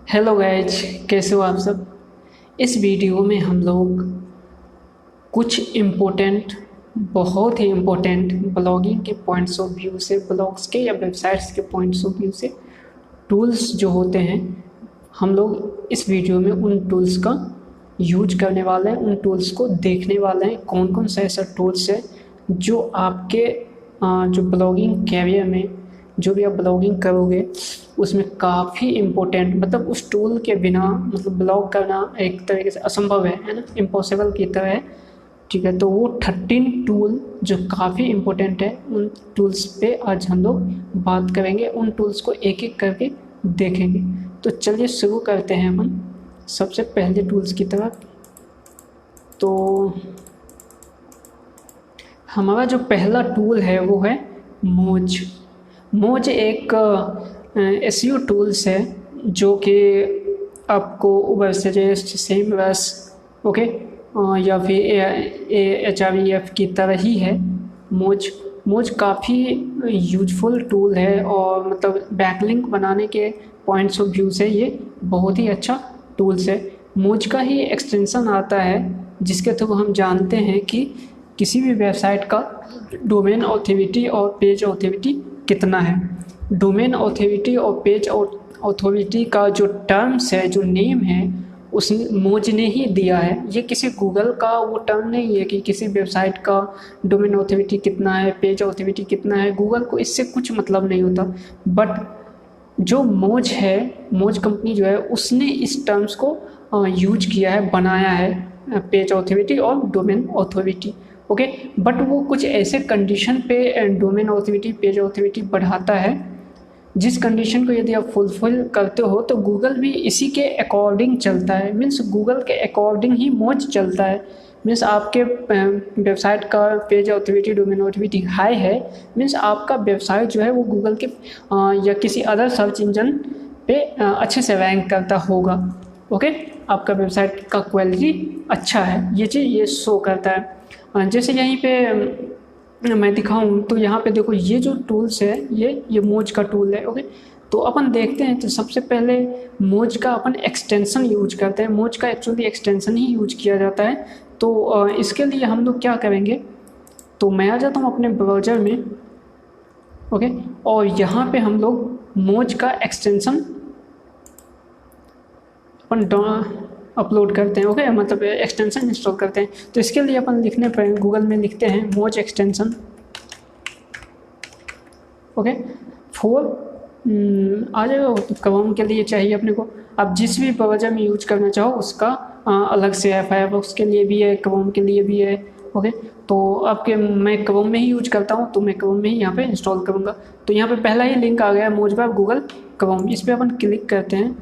Hello guys, कैसे हो आप सब। इस वीडियो में हम लोग कुछ इम्पोर्टेंट, बहुत ही इम्पोर्टेंट ब्लॉगिंग के पॉइंट्स ऑफ व्यू से, ब्लॉग्स के या वेबसाइट्स के पॉइंट्स ऑफ व्यू से टूल्स जो होते हैं, हम लोग इस वीडियो में उन टूल्स का यूज करने वाले हैं, उन टूल्स को देखने वाले हैं कौन कौन सा ऐसा टूल्स है जो आपके जो ब्लॉगिंग कैरियर में, जो भी आप ब्लॉगिंग करोगे उसमें काफ़ी इम्पोर्टेंट, मतलब उस टूल के बिना मतलब ब्लॉग करना एक तरीके से असंभव है ना, इम्पॉसिबल की तरह है। ठीक है, तो वो 13 टूल जो काफ़ी इम्पोर्टेंट है, उन टूल्स पे आज हम लोग बात करेंगे, उन टूल्स को एक एक करके देखेंगे। तो चलिए शुरू करते हैं अपन सबसे पहले टूल्स की तरफ। तो हमारा जो पहला टूल है वो है मोज। मोज एक एसईओ टूल्स है जो कि आपको उबर सजेस्ट, सेमरस, ओके, या फिर HREF की तरह ही है। मोज मोज काफ़ी यूजफुल टूल है और मतलब बैकलिंक बनाने के पॉइंट्स ऑफ व्यू से ये बहुत ही अच्छा टूल्स है। मोज का ही एक्सटेंशन आता है जिसके थ्रू हम जानते हैं कि किसी भी वेबसाइट का डोमेन ऑथोरिटी और पेज ऑथोरिटी कितना है। डोमेन ऑथोरिटी और पेज ऑथोरिटी का जो टर्म्स है, जो नेम है, उस मोज ने ही दिया है। ये किसी गूगल का वो टर्म नहीं है कि किसी वेबसाइट का डोमेन ऑथोरिटी कितना है, पेज ऑथोरिटी कितना है। गूगल को इससे कुछ मतलब नहीं होता। बट जो मोज है, मोज कंपनी जो है, उसने इस टर्म्स को यूज किया है, बनाया है, पेज ऑथोरिटी और डोमेन ऑथोरिटी। ओके, बट वो कुछ ऐसे कंडीशन पे डोमेन ऑथोरिटी, पेज ऑथोरिटी बढ़ाता है जिस कंडीशन को यदि आप फुलफिल करते हो तो गूगल भी इसी के अकॉर्डिंग चलता है। मीन्स गूगल के अकॉर्डिंग ही मोज चलता है। मीन्स आपके वेबसाइट का page authority, domain authority high है, मीन्स आपका वेबसाइट जो है वो गूगल के या किसी अदर सर्च इंजन पे अच्छे से रैंक करता होगा। ओके, आपका वेबसाइट का क्वालिटी अच्छा है, ये चीज़ ये शो करता है। जैसे यहीं पे मैं दिखाऊं तो यहाँ पे देखो, ये जो टूल्स है ये मोज का टूल है। ओके, तो अपन देखते हैं। तो सबसे पहले मोज का अपन एक्सटेंशन यूज करते हैं। मोज का एक्चुअली एक्सटेंशन ही यूज किया जाता है। तो इसके लिए हम लोग क्या करेंगे, तो मैं आ जाता हूँ अपने ब्राउज़र में। ओके, और यहाँ पे हम लोग मोज का एक्सटेंशन अपन अपलोड करते हैं। ओके, मतलब एक्सटेंशन इंस्टॉल करते हैं। तो इसके लिए अपन लिखने पर गूगल में लिखते हैं मोज एक्सटेंशन। ओके, फोर आ जाएगा। तो क्रोम के लिए चाहिए अपने को, आप जिस भी ब्राउज़र में यूज करना चाहो उसका अलग से है। फायरफॉक्स के लिए भी है, क्रोम के लिए भी है। ओके, तो आपके मैं क्रोम में ही यूज करता हूँ तो मैं क्रोम में ही यहाँ पे इंस्टॉल करूँगा। तो यहाँ पे पहला ही लिंक आ गया, मोजबाब गूगल क्रोम। इस पर अपन क्लिक करते हैं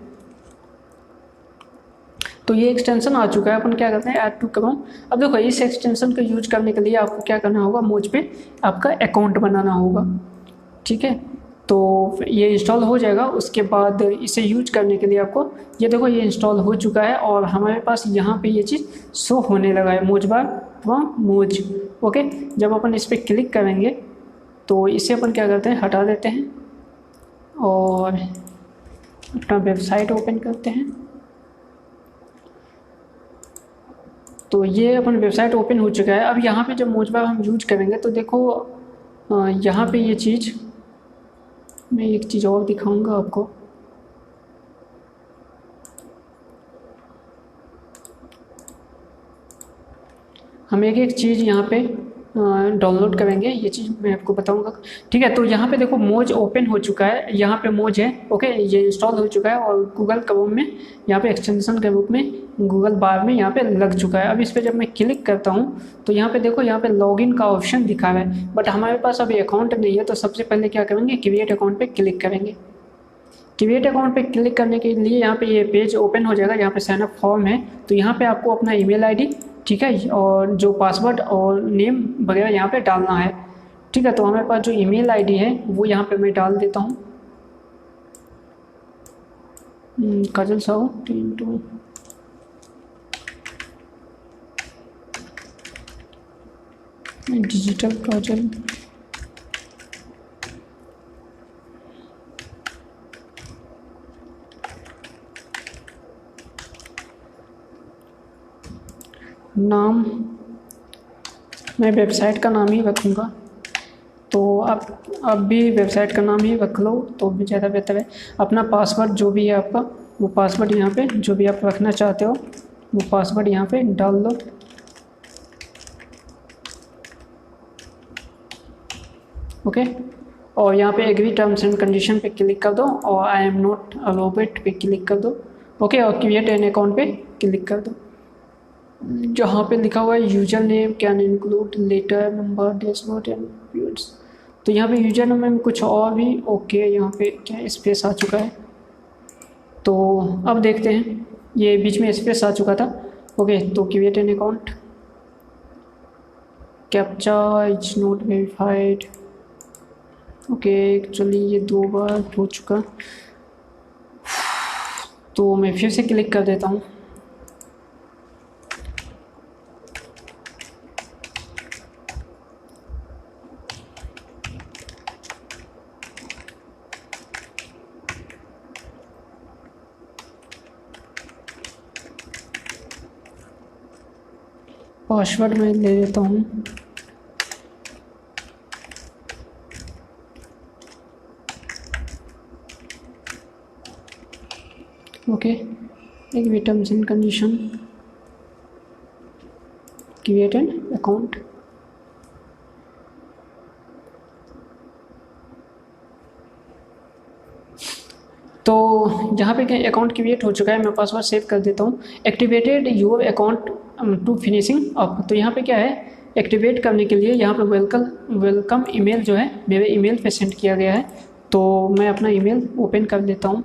तो ये एक्सटेंशन आ चुका है। अपन क्या करते हैं, ऐड टू क्रोम। अब देखो, इस एक्सटेंशन को यूज करने के लिए आपको क्या करना होगा, मोज पे आपका अकाउंट बनाना होगा। ठीक है, तो ये इंस्टॉल हो जाएगा। उसके बाद इसे यूज करने के लिए आपको, ये देखो ये इंस्टॉल हो चुका है और हमारे पास यहाँ पे ये चीज़ शो होने लगा है, मोजबार मोज। ओके, जब अपन इस पर क्लिक करेंगे तो इसे अपन क्या करते हैं, हटा देते हैं और अपना वेबसाइट ओपन करते हैं। तो ये अपन वेबसाइट ओपन हो चुका है। अब यहाँ पे जब मोजबार हम यूज करेंगे तो देखो यहाँ पे ये चीज़, मैं एक चीज़ और दिखाऊंगा आपको। हम एक एक चीज़ यहाँ पे डाउनलोड करेंगे, ये चीज़ मैं आपको बताऊंगा। ठीक है, तो यहाँ पे देखो मोज ओपन हो चुका है, यहाँ पे मोज है। ओके, ये इंस्टॉल हो चुका है और गूगल क्रोम में यहाँ पे एक्सटेंशन के रूप में गूगल बार में यहाँ पे लग चुका है। अब इस पर जब मैं क्लिक करता हूँ तो यहाँ पे देखो, यहाँ पे लॉगिन का ऑप्शन दिखा रहा है, बट हमारे पास अभी अकाउंट नहीं है। तो सबसे पहले क्या करेंगे, क्रिएट अकाउंट पर क्लिक करेंगे। क्रिएट अकाउंट पे क्लिक करने के लिए यहाँ पे ये पेज ओपन हो जाएगा। यहाँ पे साइन अप फॉर्म है, तो यहाँ पे आपको अपना ईमेल आईडी, ठीक है, और जो पासवर्ड और नेम वगैरह यहाँ पे डालना है। ठीक है, तो हमारे पास जो ईमेल आईडी है वो यहाँ पे मैं डाल देता हूँ, काजल साहू 32 डिजिटल काजल। नाम मैं वेबसाइट का नाम ही रखूँगा, तो आप भी वेबसाइट का नाम ही रख लो तो भी ज़्यादा बेहतर है। अपना पासवर्ड जो भी है आपका, वो पासवर्ड यहाँ पे जो भी आप रखना चाहते हो वो पासवर्ड यहाँ पे डाल लो। ओके, और यहाँ पे एग्री टर्म्स एंड कंडीशन पे क्लिक कर दो और आई एम नॉट अलाउड पे क्लिक कर दो। ओके, और क्रिएट एन अकाउंट पे क्लिक कर दो। जहाँ पे लिखा हुआ है user name can include letter number dashboard and fields, तो यहाँ पे यूजर नेम में कुछ और भी ओके, यहाँ पे क्या स्पेस आ चुका है, तो अब देखते हैं। ये बीच में स्पेस आ चुका था। ओके, तो create an account, captcha is not verified. Okay, actually ये 2 बार हो चुका, तो मैं फिर से क्लिक कर देता हूँ। पासवर्ड मैं ले लेता हूँ। ओके, एक terms and condition, create an account. तो यहाँ पे क्या अकाउंट क्रिएट हो चुका है, मैं पासवर्ड सेव कर देता हूँ। Activated your account to finishing up, तो यहाँ पे क्या है, एक्टिवेट करने के लिए यहाँ पे वेलकम ईमेल जो है मेरे ईमेल पे सेंड किया गया है, तो मैं अपना ईमेल ओपन कर लेता हूँ।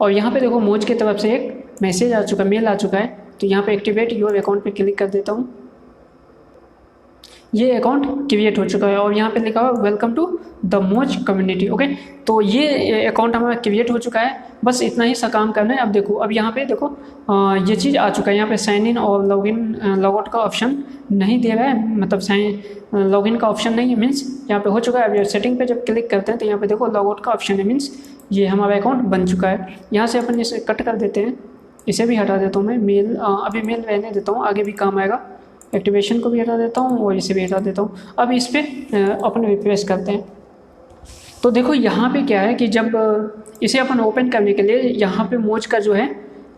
और यहाँ पे देखो मोज की तरफ से एक मैसेज आ चुका, मेल आ चुका है, तो यहाँ पे एक्टिवेट योर अकाउंट पे क्लिक कर देता हूँ। ये अकाउंट क्रिएट हो चुका है और यहाँ पे लिखा हुआ वेलकम टू द मोज कम्युनिटी। ओके, तो ये अकाउंट हमारा क्रिएट हो चुका है, बस इतना ही सा काम करना है। अब देखो, अब यहाँ पे देखो ये चीज़ आ चुका है, यहाँ पे साइन इन और लॉगआउट का ऑप्शन नहीं दे रहा है, मतलब लॉगिन का ऑप्शन नहीं है, मीन्स यहाँ पे हो चुका है। अब सेटिंग पे जब क्लिक करते हैं तो यहाँ पे देखो लॉगआउट का ऑप्शन है, मीन्स ये हमारा अकाउंट बन चुका है। यहाँ से अपन इसे कट कर देते हैं, इसे भी हटा देता हूँ मैं, मेल अभी मेल रहने देता हूँ, आगे भी काम आएगा। एक्टिवेशन को भी हटा देता हूँ और इसे भी हटा देता हूँ। अब इस पर अपन रिफ्रेश करते हैं, तो देखो यहाँ पे क्या है कि जब इसे अपन ओपन करने के लिए यहाँ पे मोज का जो है,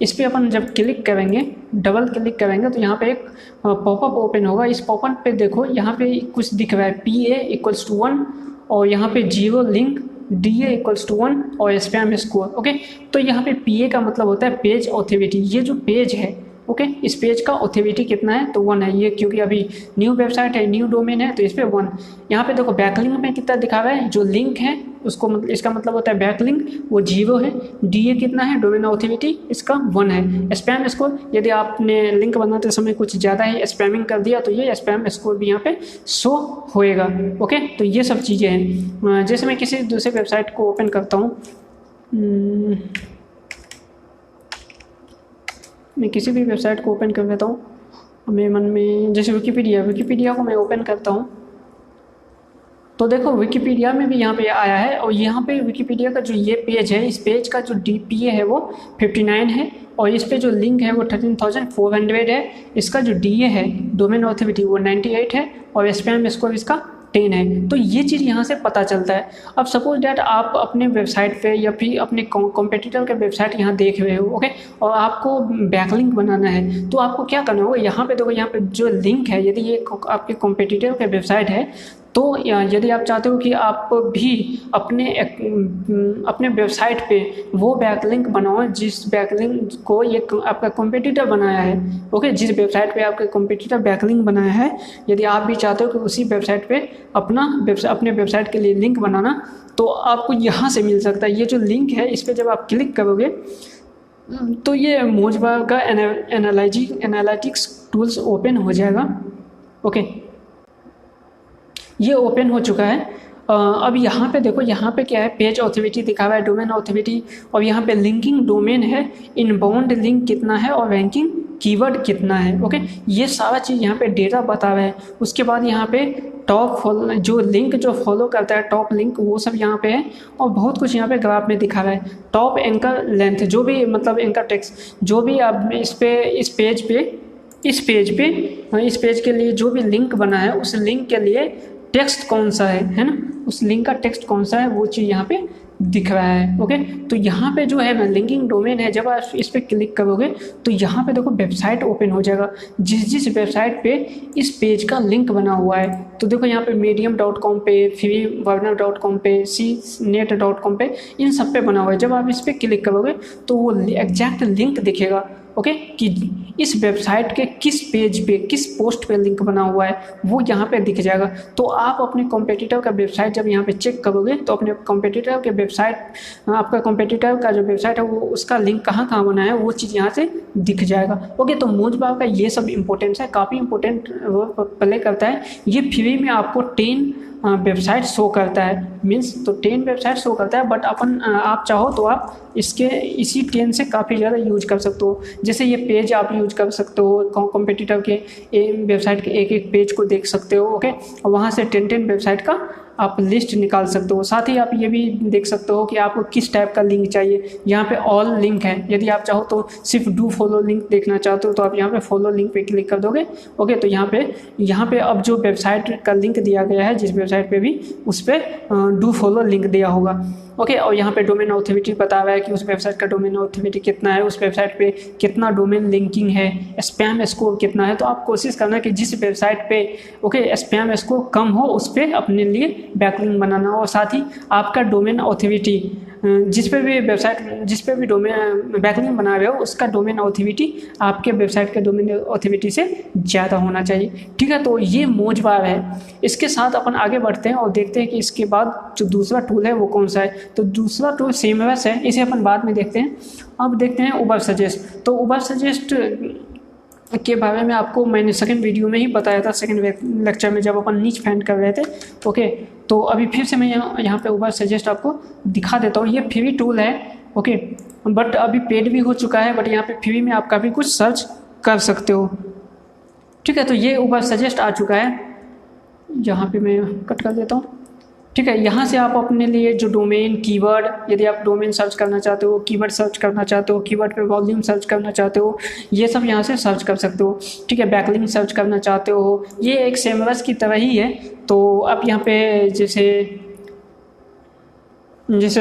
इस पर अपन जब क्लिक करेंगे, डबल क्लिक करेंगे, तो यहाँ पे एक पॉपअप ओपन होगा। इस पॉपअप पे देखो यहाँ पे कुछ दिख रहा है, PA = 1 और यहाँ पे 0 लिंक, DA = 1 और स्पैम स्कोर। ओके, तो यहाँ पे PA का मतलब होता है पेज ऑथोरिटी, ये जो पेज है, ओके, इस पेज का ऑथोरिटी कितना है, तो 1 है। ये क्योंकि अभी न्यू वेबसाइट है, न्यू डोमेन है, तो इस पर 1। यहाँ पे देखो बैकलिंक में कितना दिखा रहा है, जो लिंक है उसको मतलब इसका मतलब होता है बैकलिंक, वो 0 है। DA कितना है, डोमेन ऑथोरिटी, इसका 1 है। स्पैम स्कोर, यदि आपने लिंक बनाते समय कुछ ज़्यादा ही स्पैमिंग कर दिया तो ये स्पैम स्कोर भी यहाँ पे शो होएगा। ओके, तो ये सब चीज़ें हैं। जैसे मैं किसी दूसरे वेबसाइट को ओपन करता हूँ, मैं किसी भी वेबसाइट को ओपन कर लेता हूँ मेरे मन में, जैसे विकीपीडिया को मैं ओपन करता हूँ, तो देखो विकीपीडिया में भी यहाँ पे आया है। और यहाँ पे विकीपीडिया का जो ये पेज है, इस पेज का जो DPA है वो 59 है और इस पे जो लिंक है वो 13,400 है। इसका जो DA है, डोमेन ऑथोरिटी, वो 98 है और स्पैम स्कोर इसका 10 है। तो ये चीज़ यहाँ से पता चलता है। अब सपोज डैट आप अपने वेबसाइट पे या फिर अपने कॉम्पिटिटर के वेबसाइट यहाँ देख रहे हो, ओके, और आपको बैकलिंक बनाना है, तो आपको क्या करना होगा, यहाँ पे देखो, यहाँ पे जो लिंक है, यदि ये आपके कॉम्पिटिटर के वेबसाइट है, तो यदि आप चाहते हो कि आप भी अपने वेबसाइट पे वो बैकलिंक बनाओ जिस बैकलिंक को ये आपका कॉम्पिटिटर बनाया है, ओके, जिस वेबसाइट पे आपका कॉम्पिटिटर बैकलिंक बनाया है, यदि आप भी चाहते हो कि उसी वेबसाइट पे अपने वेबसाइट के लिए लिंक बनाना, तो आपको यहाँ से मिल सकता है। ये जो लिंक है, इस पर जब आप क्लिक करोगे तो ये मोजबा का एनालिटिक्स टूल्स ओपन हो जाएगा। ओके, ये ओपन हो चुका है। अब यहाँ पे देखो, यहाँ पे क्या है, पेज ऑथोरिटी दिखा हुआ है, डोमेन ऑथोरिटी, और यहाँ पे लिंकिंग डोमेन है, इनबाउंड लिंक कितना है और रैंकिंग कीवर्ड कितना है। ओके, ये सारा चीज़ यहाँ पे डेटा बता रहा है। उसके बाद यहाँ पे टॉप फॉलो जो लिंक जो फॉलो करता है, टॉप लिंक, वो सब यहाँ पे है और बहुत कुछ यहाँ पे ग्राफ में दिखा रहा है। टॉप एंकर लेंथ, जो भी मतलब एंकर टेक्स्ट, जो भी आप इस पेज के लिए जो भी लिंक बना है, उस लिंक के लिए टेक्स्ट कौन सा है ना, उस लिंक का टेक्स्ट कौन सा है, वो चीज़ यहाँ पे दिख रहा है। ओके, तो यहाँ पे जो है ना लिंकिंग डोमेन है, जब आप इस पर क्लिक करोगे तो यहाँ पे देखो वेबसाइट ओपन हो जाएगा, जिस वेबसाइट पे इस पेज का लिंक बना हुआ है। तो देखो यहाँ पे medium.com पे, freeburner.com पे, cnet.com पे, इन सब पे बना हुआ है। जब आप इस पर क्लिक करोगे तो वो एग्जैक्ट लिंक दिखेगा। ओके, कि इस वेबसाइट के किस पेज पे, किस पोस्ट पे लिंक बना हुआ है, वो यहाँ पे दिख जाएगा। तो आप अपने कॉम्पिटिटर का वेबसाइट जब यहाँ पे चेक करोगे तो अपने कॉम्पिटिटर के वेबसाइट, आपका कॉम्पिटिटर का जो वेबसाइट है वो उसका लिंक कहाँ कहाँ बना है, वो चीज़ यहाँ से दिख जाएगा। ओके, तो मोजबाब का ये सब इंपॉर्टेंस है, काफ़ी इंपॉर्टेंट प्ले करता है। ये फ्री में आपको 10 वेबसाइट शो करता है, मीन्स तो 10 वेबसाइट शो करता है, बट आप चाहो तो आप इसी 10 से काफ़ी ज़्यादा यूज कर सकते हो। जैसे ये पेज आप यूज कर सकते हो, कॉम्पिटिटर के वेबसाइट के एक पेज को देख सकते हो। ओके, और वहाँ से 10 वेबसाइट का आप लिस्ट निकाल सकते हो। साथ ही आप ये भी देख सकते हो कि आपको किस टाइप का लिंक चाहिए। यहाँ पे ऑल लिंक है, यदि आप चाहो तो सिर्फ डू फॉलो लिंक देखना चाहते हो तो आप यहाँ पे फॉलो लिंक पे क्लिक कर दोगे। ओके, तो यहाँ पे अब जो वेबसाइट का लिंक दिया गया है, जिस वेबसाइट पे भी, उस पर डू फॉलो लिंक दिया होगा। ओके, और यहाँ पे डोमेन ऑथोरिटी बता रहा है कि उस वेबसाइट का डोमेन ऑथोरिटी कितना है, उस वेबसाइट पे कितना डोमेन लिंकिंग है, स्पैम स्कोर कितना है। तो आप कोशिश करना कि जिस वेबसाइट पे स्पैम स्कोर कम हो, उस पर अपने लिए बैकलिंक बनाना। और साथ ही आपका डोमेन ऑथोरिटी, जिस पे भी डोमेन बैकलिंक बना रहे हो, उसका डोमेन ऑथोरिटी आपके वेबसाइट के डोमेन ऑथोरिटी से ज़्यादा होना चाहिए। ठीक है, तो ये मोजबाब है। इसके साथ अपन आगे बढ़ते हैं और देखते हैं कि इसके बाद जो दूसरा टूल है वो कौन सा है। तो दूसरा टूल सेमरस है, इसे अपन बाद में देखते हैं। अब देखते हैं उबर सजेस्ट। तो उबर सजेस्ट के बारे में आपको मैंने सेकंड वीडियो में ही बताया था, सेकंड लेक्चर में, जब अपन नीच फाइंड कर रहे थे। ओके, तो अभी फिर से मैं यहाँ पे उबर सजेस्ट आपको दिखा देता हूँ। ये फ्री टूल है। ओके, बट अभी पेड भी हो चुका है, बट यहाँ पे फ्री में आप काफ़ी कुछ सर्च कर सकते हो। ठीक है, तो ये उबर सजेस्ट आ चुका है। यहाँ पे मैं कट कर देता हूँ। ठीक है, यहाँ से आप अपने लिए जो डोमेन, कीवर्ड, यदि आप डोमेन सर्च करना चाहते हो, कीवर्ड सर्च करना चाहते हो, कीवर्ड पे वॉल्यूम सर्च करना चाहते हो, ये सब यहाँ से सर्च कर सकते हो। ठीक है, बैकलिंक सर्च करना चाहते हो, ये एक सेमरस की तरह ही है। तो आप यहाँ पे जैसे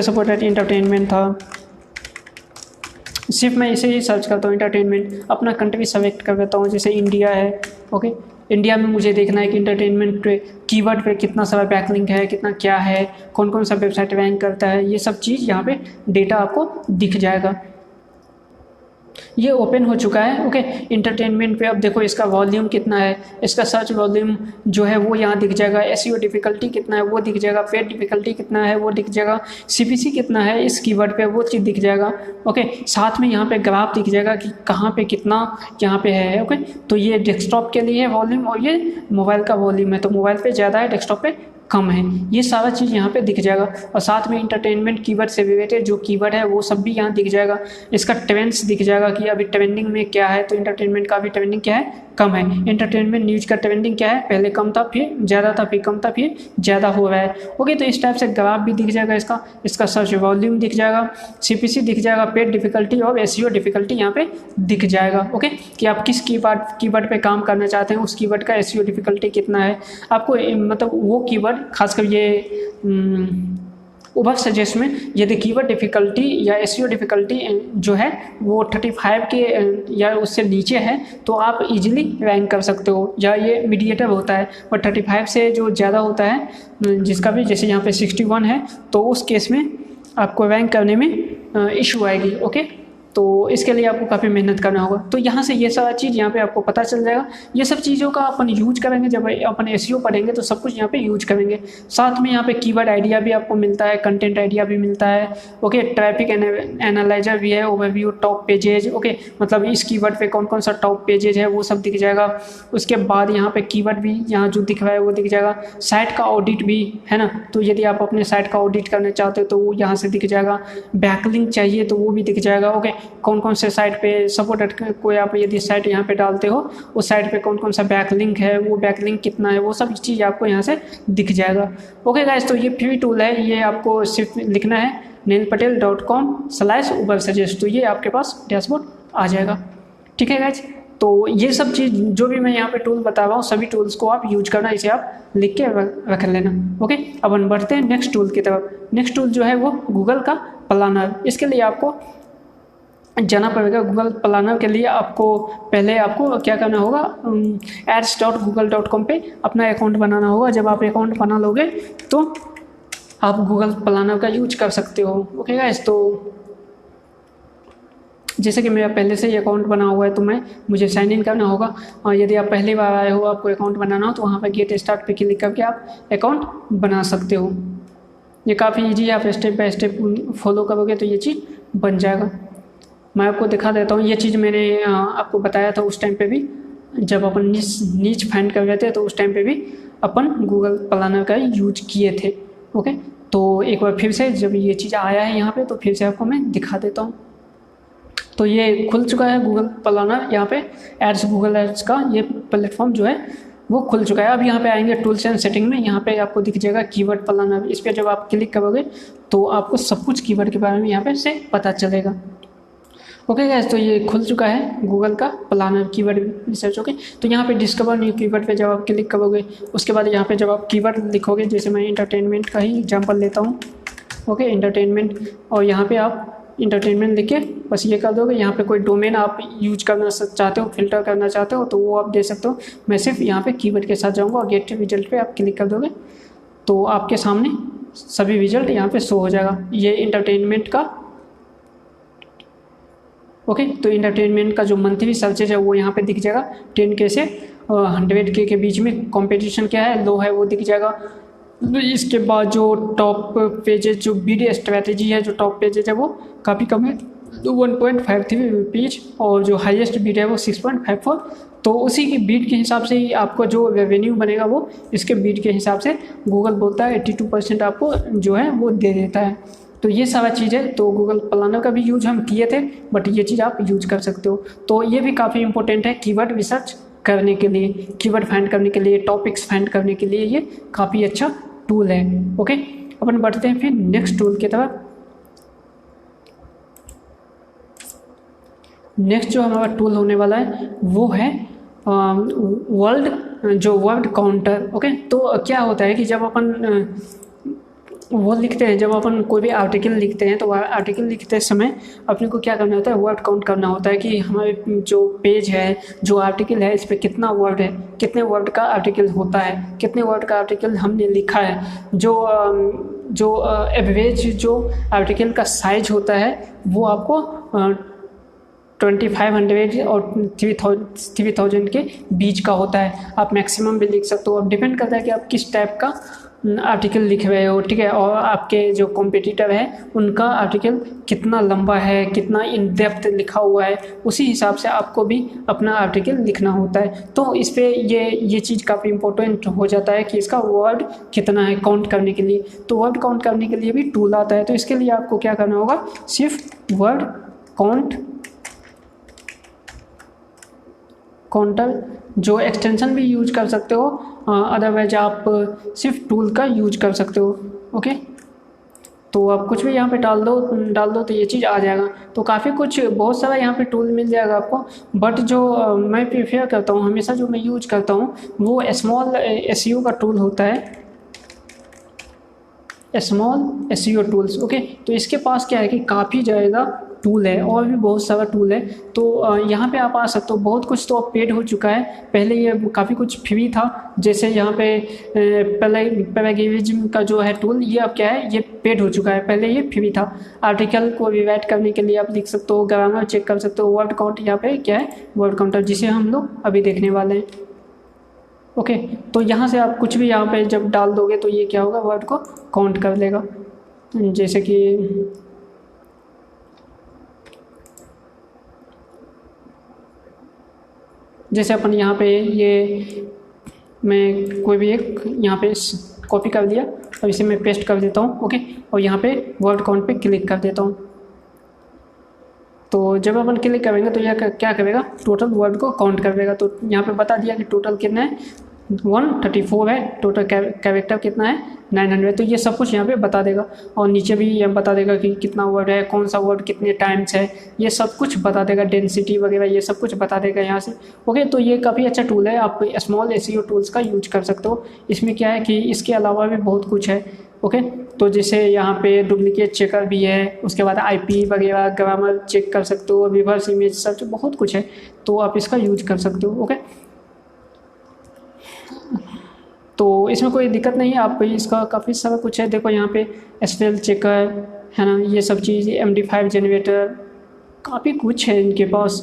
सपोर्टेड इंटरटेनमेंट था, सिर्फ मैं इसे ही सर्च करता हूँ, इंटरटेनमेंट। अपना कंट्री सेलेक्ट कर देता हूँ, जैसे इंडिया है। ओके, इंडिया में मुझे देखना है कि इंटरटेनमेंट पे कीवर्ड पे कितना सारा बैकलिंक है, कितना क्या है, कौन कौन सा वेबसाइट रैंक करता है, ये सब चीज़ यहाँ पे डेटा आपको दिख जाएगा। ये ओपन हो चुका है। ओके, इंटरटेनमेंट पे अब देखो इसका वॉल्यूम कितना है, इसका सर्च वॉल्यूम जो है वो यहाँ दिख जाएगा, एसईओ डिफ़िकल्टी कितना है वो दिख जाएगा, पेड डिफ़िकल्टी कितना है वो दिख जाएगा, सीपीसी कितना है इस कीवर्ड पे वो चीज़ दिख जाएगा। ओके, साथ में यहाँ पे ग्राफ दिख जाएगा कि कहाँ पे कितना यहाँ पे है। ओके, तो ये डेस्कटॉप के लिए वॉल्यूम और ये मोबाइल का वॉल्यूम है, तो मोबाइल पे ज़्यादा है, डेस्कटॉप पे कम है। ये सारा चीज़ यहाँ पे दिख जाएगा। और साथ में इंटरटेनमेंट कीवर्ड से रिलेटेड जो कीवर्ड है वो सब भी यहाँ दिख जाएगा। इसका ट्रेंड्स दिख जाएगा कि अभी ट्रेंडिंग में क्या है। तो इंटरटेनमेंट का अभी ट्रेंडिंग क्या है, कम है। इंटरटेनमेंट न्यूज़ का ट्रेंडिंग क्या है, पहले कम था फिर ज़्यादा था, फिर कम था फिर ज़्यादा हो रहा है। ओके, तो इस टाइप से ग्राफ भी दिख जाएगा इसका सर्च वॉल्यूम दिख जाएगा, सीपीसी दिख जाएगा, पेड डिफ़िकल्टी और एसईओ डिफ़िकल्टी यहाँ पे दिख जाएगा। ओके, कि आप किस कीवर्ड पे काम करना चाहते हैं, उस कीवर्ड का एसईओ डिफ़िकल्टी कितना है आपको, मतलब वो कीवर्ड खासकर ये उबर सजेस्ट में यदि कीवर्ड डिफ़िकल्टी या एसईओ डिफ़िकल्टी जो है वो 35 के या उससे नीचे है तो आप इजीली रैंक कर सकते हो, या ये मीडिएटर होता है। पर 35 से जो ज़्यादा होता है, जिसका भी जैसे यहाँ पे 61 है, तो उस केस में आपको रैंक करने में इशू आएगी। ओके, तो इसके लिए आपको काफ़ी मेहनत करना होगा। तो यहाँ से ये सारा चीज़ यहाँ पे आपको पता चल जाएगा। ये सब चीज़ों का अपन यूज करेंगे, जब अपन एसईओ पढ़ेंगे तो सब कुछ यहाँ पे यूज करेंगे। साथ में यहाँ पे कीवर्ड आइडिया भी आपको मिलता है, कंटेंट आइडिया भी मिलता है। ओके, ट्रैफिक एनालाइजर भी है, ओवरव्यू, टॉप पेजेज। ओके, मतलब इस कीवर्ड पे कौन कौन सा टॉप पेजेज है वो सब दिख जाएगा। उसके बाद यहाँ पे कीवर्ड भी यहाँ जो दिख रहा है वो दिख जाएगा। साइट का ऑडिट भी है ना, तो यदि आप अपने साइट का ऑडिट करना चाहते हो तो वो यहाँ से दिख जाएगा। बैकलिंक चाहिए तो वो भी दिख जाएगा। ओके, कौन कौन से साइट पे सपोर्टेड, कोई आप यदि साइट यहाँ पे डालते हो उस साइट पे कौन कौन सा बैकलिंक है, वो बैकलिंक कितना है, वो सब चीज़ आपको यहाँ से दिख जाएगा। ओके गाइस, तो ये फ्री टूल है, ये आपको सिर्फ लिखना है neilpatel.com/ubersuggest, तो ये आपके पास डैशबोर्ड आ जाएगा। ठीक है गाइस, तो ये सब चीज़ जो भी मैं यहाँ पे टूल बता रहा हूँ सभी टूल्स को आप यूज करना, इसे आप लिख के रख लेना। ओके, अब हम बढ़ते हैं नेक्स्ट टूल की तरफ। नेक्स्ट टूल जो है वो गूगल का प्लानर। इसके लिए आपको जाना पड़ेगा। गूगल प्लानर के लिए आपको पहले आपको क्या करना होगा, ads.google.com पे अपना अकाउंट बनाना होगा। जब आप अकाउंट बना लोगे तो आप गूगल प्लानर का यूज कर सकते हो। ओके गाइस, तो जैसे कि मेरा पहले से ही अकाउंट बना हुआ है तो मुझे साइन इन करना होगा। और यदि आप पहली बार आए हो, आपको अकाउंट बनाना हो, तो वहाँ पर गेट स्टार्ट पे क्लिक करके आप अकाउंट बना सकते हो। ये काफ़ी ईजी है, आप स्टेप बाय स्टेप फॉलो करोगे तो ये चीज़ बन जाएगा। मैं आपको दिखा देता हूँ। ये चीज़ मैंने आपको बताया था उस टाइम पे भी, जब अपन नीच फाइंड कर रहे थे तो उस टाइम पे भी अपन गूगल प्लानर का यूज किए थे। ओके, तो एक बार फिर से जब ये चीज़ आया है यहाँ पे तो फिर से आपको मैं दिखा देता हूँ। तो ये खुल चुका है गूगल प्लानर, यहाँ पे एड्स, गूगल एड्स का ये प्लेटफॉर्म जो है वो खुल चुका है। अब यहाँ पे आएंगे टूल्स एंड सेटिंग में, यहाँ पे आपको दिख जाएगा कीवर्ड प्लानर। इस पर जब आप क्लिक करोगे तो आपको सब कुछ कीवर्ड के बारे में यहाँ पे से पता चलेगा। ओके गाइस, तो ये खुल चुका है गूगल का प्लानर कीवर्ड रिसर्च। ओके, तो यहाँ पे डिस्कवर न्यू कीवर्ड पे जब आप क्लिक करोगे उसके बाद यहाँ पे जब आप कीवर्ड लिखोगे, जैसे मैं इंटरटेनमेंट का ही एग्जांपल लेता हूँ। ओके, इंटरटेनमेंट, और यहाँ पे आप इंटरटेनमेंट लिख के बस ये कर दोगे। यहाँ पे कोई डोमेन आप यूज करना चाहते हो, फिल्टर करना चाहते हो तो वो आप दे सकते हो। मैं सिर्फ यहाँ पे कीवर्ड के साथ जाऊँगा और गेट रिजल्ट पे आप क्लिक कर दोगे तो आपके सामने सभी रिजल्ट यहाँ पे शो हो जाएगा। ये इंटरटेनमेंट का, ओके, तो इंटरटेनमेंट का जो मंथली सर्चेज है वो यहाँ पे दिख जाएगा। 10K से 100K के बीच में कंपटीशन क्या है, लो है, वो दिख जाएगा। इसके बाद जो टॉप पेजेज, जो वीडियो स्ट्रैटेजी है, जो टॉप पेजेज है वो काफ़ी कम है, 1.53 रुपीज़, और जो हाईएस्ट बीट है वो 6.54। तो उसी की बीट के हिसाब से ही आपको जो रेवेन्यू बनेगा वो इसके बीट के हिसाब से गूगल बोलता है 82% आपको जो है वो दे देता है। तो ये सारा चीज़ें, तो गूगल प्लानर का भी यूज हम किए थे, बट ये चीज़ आप यूज कर सकते हो। तो ये भी काफ़ी इंपॉर्टेंट है कीवर्ड रिसर्च करने के लिए, कीवर्ड फाइंड करने के लिए, टॉपिक्स फाइंड करने के लिए ये काफ़ी अच्छा टूल है। ओके, अपन बढ़ते हैं फिर नेक्स्ट टूल की तरफ। नेक्स्ट जो हमारा टूल होने वाला है वो है वर्ड काउंटर। ओके, तो क्या होता है कि जब अपन वो लिखते हैं, जब अपन कोई भी आर्टिकल लिखते हैं तो आर्टिकल लिखते समय अपने को क्या करना होता है, वर्ड काउंट करना होता है कि हमारे जो पेज है, जो आर्टिकल है, इस पर कितना वर्ड है, कितने वर्ड का आर्टिकल होता है, कितने वर्ड का आर्टिकल हमने लिखा है। जो एवरेज जो आर्टिकल का साइज होता है वो आपको 2500 और 3000 के बीच का होता है। आप मैक्सिमम भी लिख सकते हो, अब डिपेंड करता है कि आप किस टाइप का आर्टिकल लिख रहे हो। ठीक है, और आपके जो कॉम्पिटिटर है उनका आर्टिकल कितना लंबा है, कितना इन डेप्थ लिखा हुआ है, उसी हिसाब से आपको भी अपना आर्टिकल लिखना होता है। तो इस पर ये चीज़ काफ़ी इंपॉर्टेंट हो जाता है कि इसका वर्ड कितना है काउंट करने के लिए। तो वर्ड काउंट करने के लिए भी टूल आता है। तो इसके लिए आपको क्या करना होगा, सिर्फ वर्ड काउंटर जो एक्सटेंशन भी यूज कर सकते हो, अदरवाइज आप सिर्फ टूल का यूज कर सकते हो। ओके, तो आप कुछ भी यहाँ पे डाल दो तो ये चीज़ आ जाएगा। तो काफ़ी कुछ, बहुत सारा यहाँ पे टूल मिल जाएगा आपको, बट जो मैं प्रेफर करता हूँ हमेशा, जो मैं यूज करता हूँ वो स्मॉल एसईओ का टूल होता है, स्मॉल एसईओ टूल्स। ओके, तो इसके पास क्या है कि काफ़ी ज़्यादा टूल है और भी बहुत सारा टूल है। तो यहाँ पे आप आ सकते हो। बहुत कुछ तो अब पेड हो चुका है, पहले ये काफ़ी कुछ फ्री था। जैसे यहाँ पे पैराग्राफिज्म का जो है टूल, ये अब क्या है, ये पेड हो चुका है, पहले ये फ्री था। आर्टिकल को रिवाइट करने के लिए आप लिख सकते हो, ग्रामर चेक कर सकते हो, वर्ड काउंट, यहाँ पे क्या है वर्ड काउंटर, जिसे हम लोग अभी देखने वाले हैं। ओके, तो यहाँ से आप कुछ भी यहाँ पे जब डाल दोगे तो ये क्या होगा, वर्ड को काउंट कर लेगा। जैसे कि जैसे अपन यहाँ पे ये मैं कोई भी एक यहाँ पे कॉपी कर दिया, अब इसे मैं पेस्ट कर देता हूँ। ओके, और यहाँ पे वर्ड काउंट पे क्लिक कर देता हूँ। तो जब अपन क्लिक करेंगे तो यह क्या करेगा, टोटल वर्ड को काउंट कर देगा। तो यहाँ पे बता दिया कि टोटल कितना है, 134 है, टोटल कैरेक्टर कितना है 900। तो ये सब कुछ यहाँ पे बता देगा, और नीचे भी ये बता देगा कि कितना वर्ड है, कौन सा वर्ड कितने टाइम्स है, ये सब कुछ बता देगा, डेंसिटी वगैरह ये सब कुछ बता देगा यहाँ से। ओके, तो ये काफ़ी अच्छा टूल है, आप स्मॉल एसईओ टूल्स का यूज कर सकते हो। इसमें क्या है कि इसके अलावा भी बहुत कुछ है। ओके, तो जैसे यहाँ पे डुप्लीकेट चेकर भी है, उसके बाद आईपी वगैरह, ग्रामर चेक कर सकते हो, रिवर्स इमेज सर्च, बहुत कुछ है, तो आप इसका यूज कर सकते हो। ओके, तो इसमें कोई दिक्कत नहीं है, आप इसका काफ़ी सारा कुछ है। देखो यहाँ पे एसएल चेकर है ना, ये सब चीज़, MD5 जनरेटर, काफ़ी कुछ है इनके पास।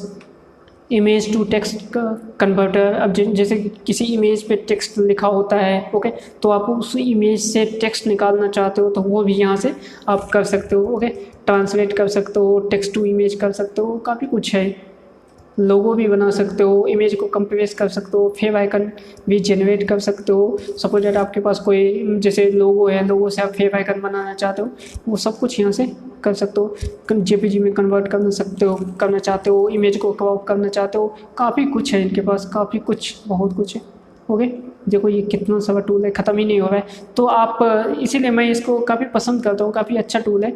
इमेज टू टेक्स्ट का कन्वर्टर, अब जैसे किसी इमेज पे टेक्स्ट लिखा होता है, ओके, तो आप उस इमेज से टेक्स्ट निकालना चाहते हो तो वो भी यहाँ से आप कर सकते हो। ओके, ट्रांसलेट कर सकते हो, टेक्स्ट टू इमेज कर सकते हो, काफ़ी कुछ है। लोगो भी बना सकते हो, इमेज को कंप्रेस कर सकते हो, फेव आइकन भी जनरेट कर सकते हो। सपोज दैट आपके पास कोई जैसे लोगो है, लोगो से आप फेव आइकन बनाना चाहते हो, वो सब कुछ यहाँ से कर सकते हो। जेपीजी में कन्वर्ट करना चाहते हो, इमेज को क्रॉप करना चाहते हो, काफ़ी कुछ है इनके पास, काफ़ी कुछ, बहुत कुछ है। ओके, देखो ये कितना सारा टूल है, ख़त्म ही नहीं हो रहा है। तो आप इसीलिए मैं इसको काफ़ी पसंद करता हूँ, काफ़ी अच्छा टूल है।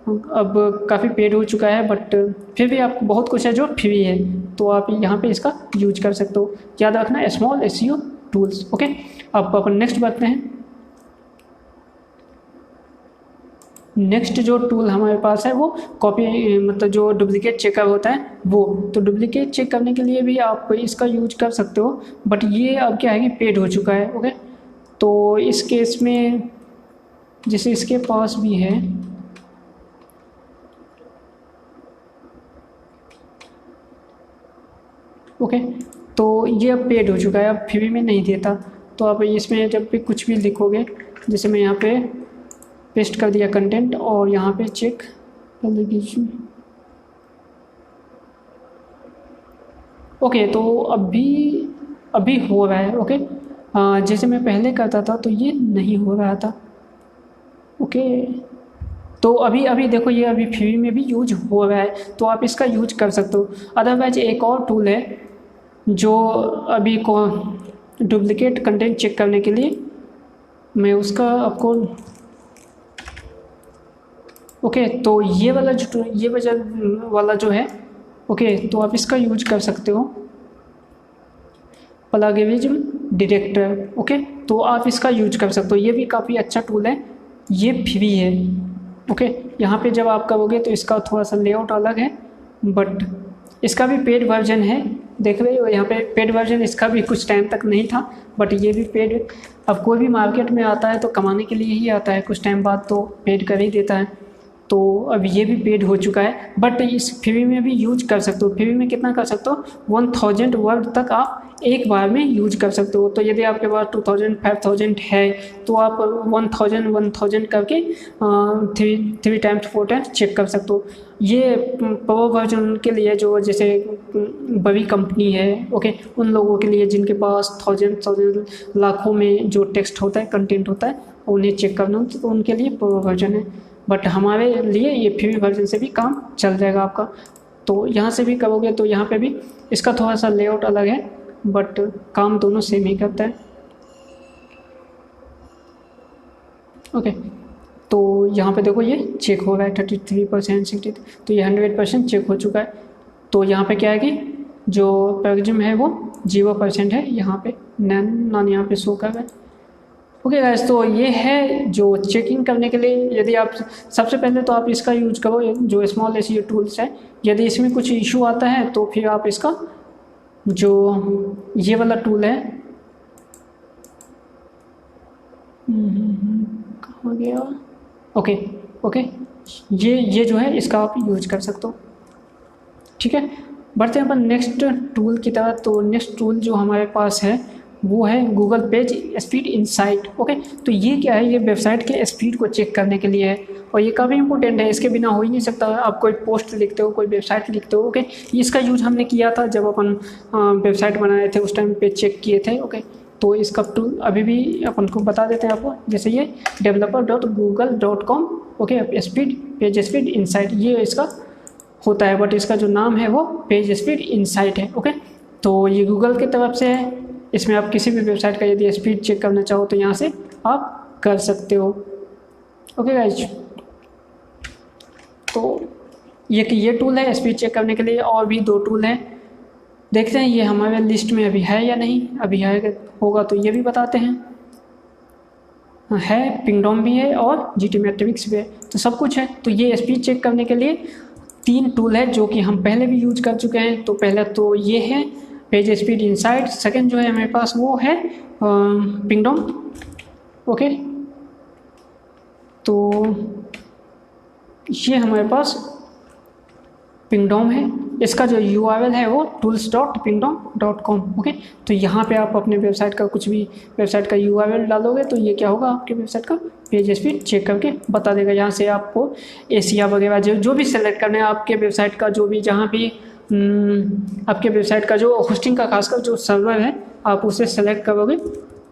अब काफ़ी पेड हो चुका है, बट फिर भी आपको बहुत कुछ है जो फ्री है, तो आप यहाँ पे इसका यूज कर सकते हो। याद रखना, स्मॉल एसईओ टूल्स। ओके, अब अपन नेक्स्ट बढ़ते हैं। नेक्स्ट जो टूल हमारे पास है वो कॉपी, मतलब जो डुप्लीकेट चेकअप होता है वो। तो डुप्लीकेट चेक करने के लिए भी आप इसका यूज कर सकते हो, बट ये अब क्या है कि पेड हो चुका है। ओके, तो इस केस में जैसे इसके पास भी है, ओके, तो ये अब पेड हो चुका है, अब फ्री में नहीं देता। तो आप इसमें जब भी कुछ भी लिखोगे, जैसे मैं यहाँ पे पेस्ट कर दिया कंटेंट और यहाँ पे चेक कर लीजिए। ओके, तो अभी हो रहा है। ओके, जैसे मैं पहले करता था तो ये नहीं हो रहा था। ओके, तो अभी देखो ये अभी फ्री में भी यूज हो रहा है, तो आप इसका यूज कर सकते हो। अदरवाइज एक और टूल है जो अभी को डुप्लीकेट कंटेंट चेक करने के लिए, मैं उसका आपको, ओके, तो ये वाला जो है, ओके, तो आप इसका यूज कर सकते हो, प्लगरिज्म डिटेक्टर। ओके, तो आप इसका यूज कर सकते हो, ये भी काफ़ी अच्छा टूल है, ये फ्री है। ओके, यहाँ पे जब आप करोगे तो इसका थोड़ा सा लेआउट अलग है, बट इसका भी पेड वर्जन है, देख रहे हो यहाँ पे पेड वर्जन, इसका भी कुछ टाइम तक नहीं था, बट ये भी पेड। अब कोई भी मार्केट में आता है तो कमाने के लिए ही आता है, कुछ टाइम बाद तो पेड कर ही देता है। तो अब ये भी पेड हो चुका है, बट इस फ्री में भी यूज कर सकते हो। फ्री में कितना कर सकते हो, 1000 वर्ड तक आप एक बार में यूज कर सकते हो। तो यदि आपके पास 2000 5000 है तो आप 1000 करके 3 टाइम्स 4 टाइम्स चेक कर सकते हो। ये प्रो वर्जन के लिए, जो जैसे बड़ी कंपनी है, ओके, उन लोगों के लिए जिनके पास 1000 लाखों में जो टेक्स्ट होता है, कंटेंट होता है, उन्हें चेक करना होता है, तो उनके लिए प्रो वर्जन है। बट हमारे लिए ये फ्री वर्जन से भी काम चल जाएगा आपका। तो यहाँ से भी करोगे तो यहाँ पे भी इसका थोड़ा सा लेआउट अलग है, बट काम दोनों सेम ही करता है। ओके, तो यहाँ पे देखो ये चेक हो रहा है 33%, 60, तो ये 100% चेक हो चुका है। तो यहाँ पे क्या है कि जो प्लगरिज्म है वो 0% है, यहाँ पे नॉन यहाँ पे शो कर रहा है। ओके गाइस, तो ये है जो चेकिंग करने के लिए। यदि आप सबसे पहले तो आप इसका यूज करो, जो स्मॉल एसईओ टूल्स है। यदि इसमें कुछ इशू आता है तो फिर आप इसका जो ये वाला टूल है, कहाँ गया, ओके, ये जो है इसका आप यूज कर सकते हो। ठीक है, बढ़ते हैं अपन नेक्स्ट टूल की तरफ। तो नेक्स्ट टूल जो हमारे पास है वो है Google page speed insight. Okay, तो ये क्या है, ये वेबसाइट के स्पीड को चेक करने के लिए है, और ये काफ़ी इंपॉर्टेंट है, इसके बिना हो ही नहीं सकता। आप कोई पोस्ट लिखते हो, कोई वेबसाइट लिखते हो, ओके, इसका यूज हमने किया था जब अपन वेबसाइट बनाए थे, उस टाइम पे चेक किए थे। ओके, तो इसका टूल अभी भी अपन को बता देते हैं आपको, जैसे ये developer.google.com, okay, speed page speed insight, ये इसका होता है, बट इसका जो नाम है वो पेज स्पीड इनसाइट है। ओके, तो ये गूगल की तरफ से है। इसमें आप किसी भी वेबसाइट का यदि स्पीड चेक करना चाहो तो यहाँ से आप कर सकते हो। ओके गाइज, तो ये टूल है स्पीड चेक करने के लिए। और भी 2 टूल हैं, देखते हैं ये हमारे लिस्ट में अभी है या नहीं। अभी है होगा तो ये भी बताते हैं। है, पिंगडोम भी है और जीटी मैट्रिक्स भी है, तो सब कुछ है। तो ये स्पीड चेक करने के लिए 3 टूल है जो कि हम पहले भी यूज कर चुके हैं। तो पहला तो ये है पेज स्पीड इनसाइट, सेकंड जो है हमारे पास वो है पिंगडोम। ओके, तो ये हमारे पास पिंगडोम है। इसका जो URL है वो tools.pingdom.com। ओके, तो यहाँ पे आप अपने वेबसाइट का कुछ भी वेबसाइट का URL डालोगे तो ये क्या होगा, आपके वेबसाइट का पेज स्पीड चेक करके बता देगा। यहाँ से आपको एशिया वगैरह जो भी सेलेक्ट करना है, आपके वेबसाइट का जो भी जहाँ भी आपके वेबसाइट का जो होस्टिंग का खासकर जो सर्वर है आप उसे सेलेक्ट करोगे।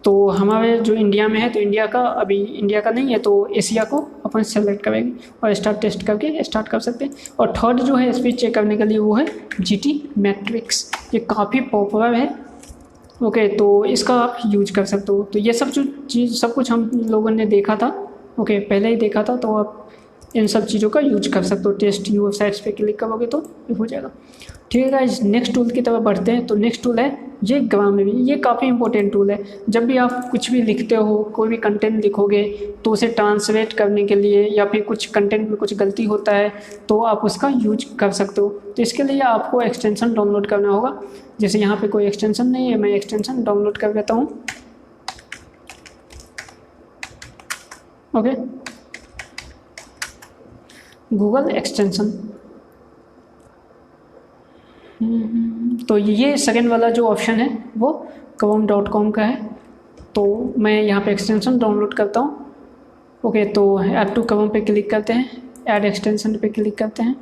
तो हमारे जो इंडिया में है तो इंडिया का, अभी इंडिया का नहीं है तो एशिया को अपन सेलेक्ट करेंगे और स्टार्ट टेस्ट करके स्टार्ट कर सकते हैं। और थर्ड जो है स्पीड चेक करने के लिए वो है जीटी मैट्रिक्स, ये काफ़ी पॉपुलर है। ओके, तो इसका आप यूज कर सकते हो। तो ये सब जो चीज़ सब कुछ हम लोगों ने देखा था, ओके पहले ही देखा था, तो आप इन सब चीज़ों का यूज कर सकते हो। टेस्ट यू वेबसाइट्स पे क्लिक करोगे तो ये हो जाएगा। ठीक है गाइस, नेक्स्ट टूल की तरफ बढ़ते हैं। तो नेक्स्ट टूल है ये ग्रामरी। ये काफ़ी इंपॉर्टेंट टूल है। जब भी आप कुछ भी लिखते हो, कोई भी कंटेंट लिखोगे तो उसे ट्रांसलेट करने के लिए या फिर कुछ कंटेंट में कुछ गलती होता है तो आप उसका यूज कर सकते हो। तो इसके लिए आपको एक्सटेंशन डाउनलोड करना होगा। जैसे यहाँ पे कोई एक्सटेंशन नहीं है, मैं एक्सटेंशन डाउनलोड कर लेता हूँ। Okay, Google extension. तो ये सेकंड वाला जो ऑप्शन है वो chrome.com का है। तो मैं यहाँ पे एक्सटेंशन डाउनलोड करता हूँ। ओके, तो ऐड टू chrome पे क्लिक करते हैं, ऐड एक्सटेंशन पे क्लिक करते हैं।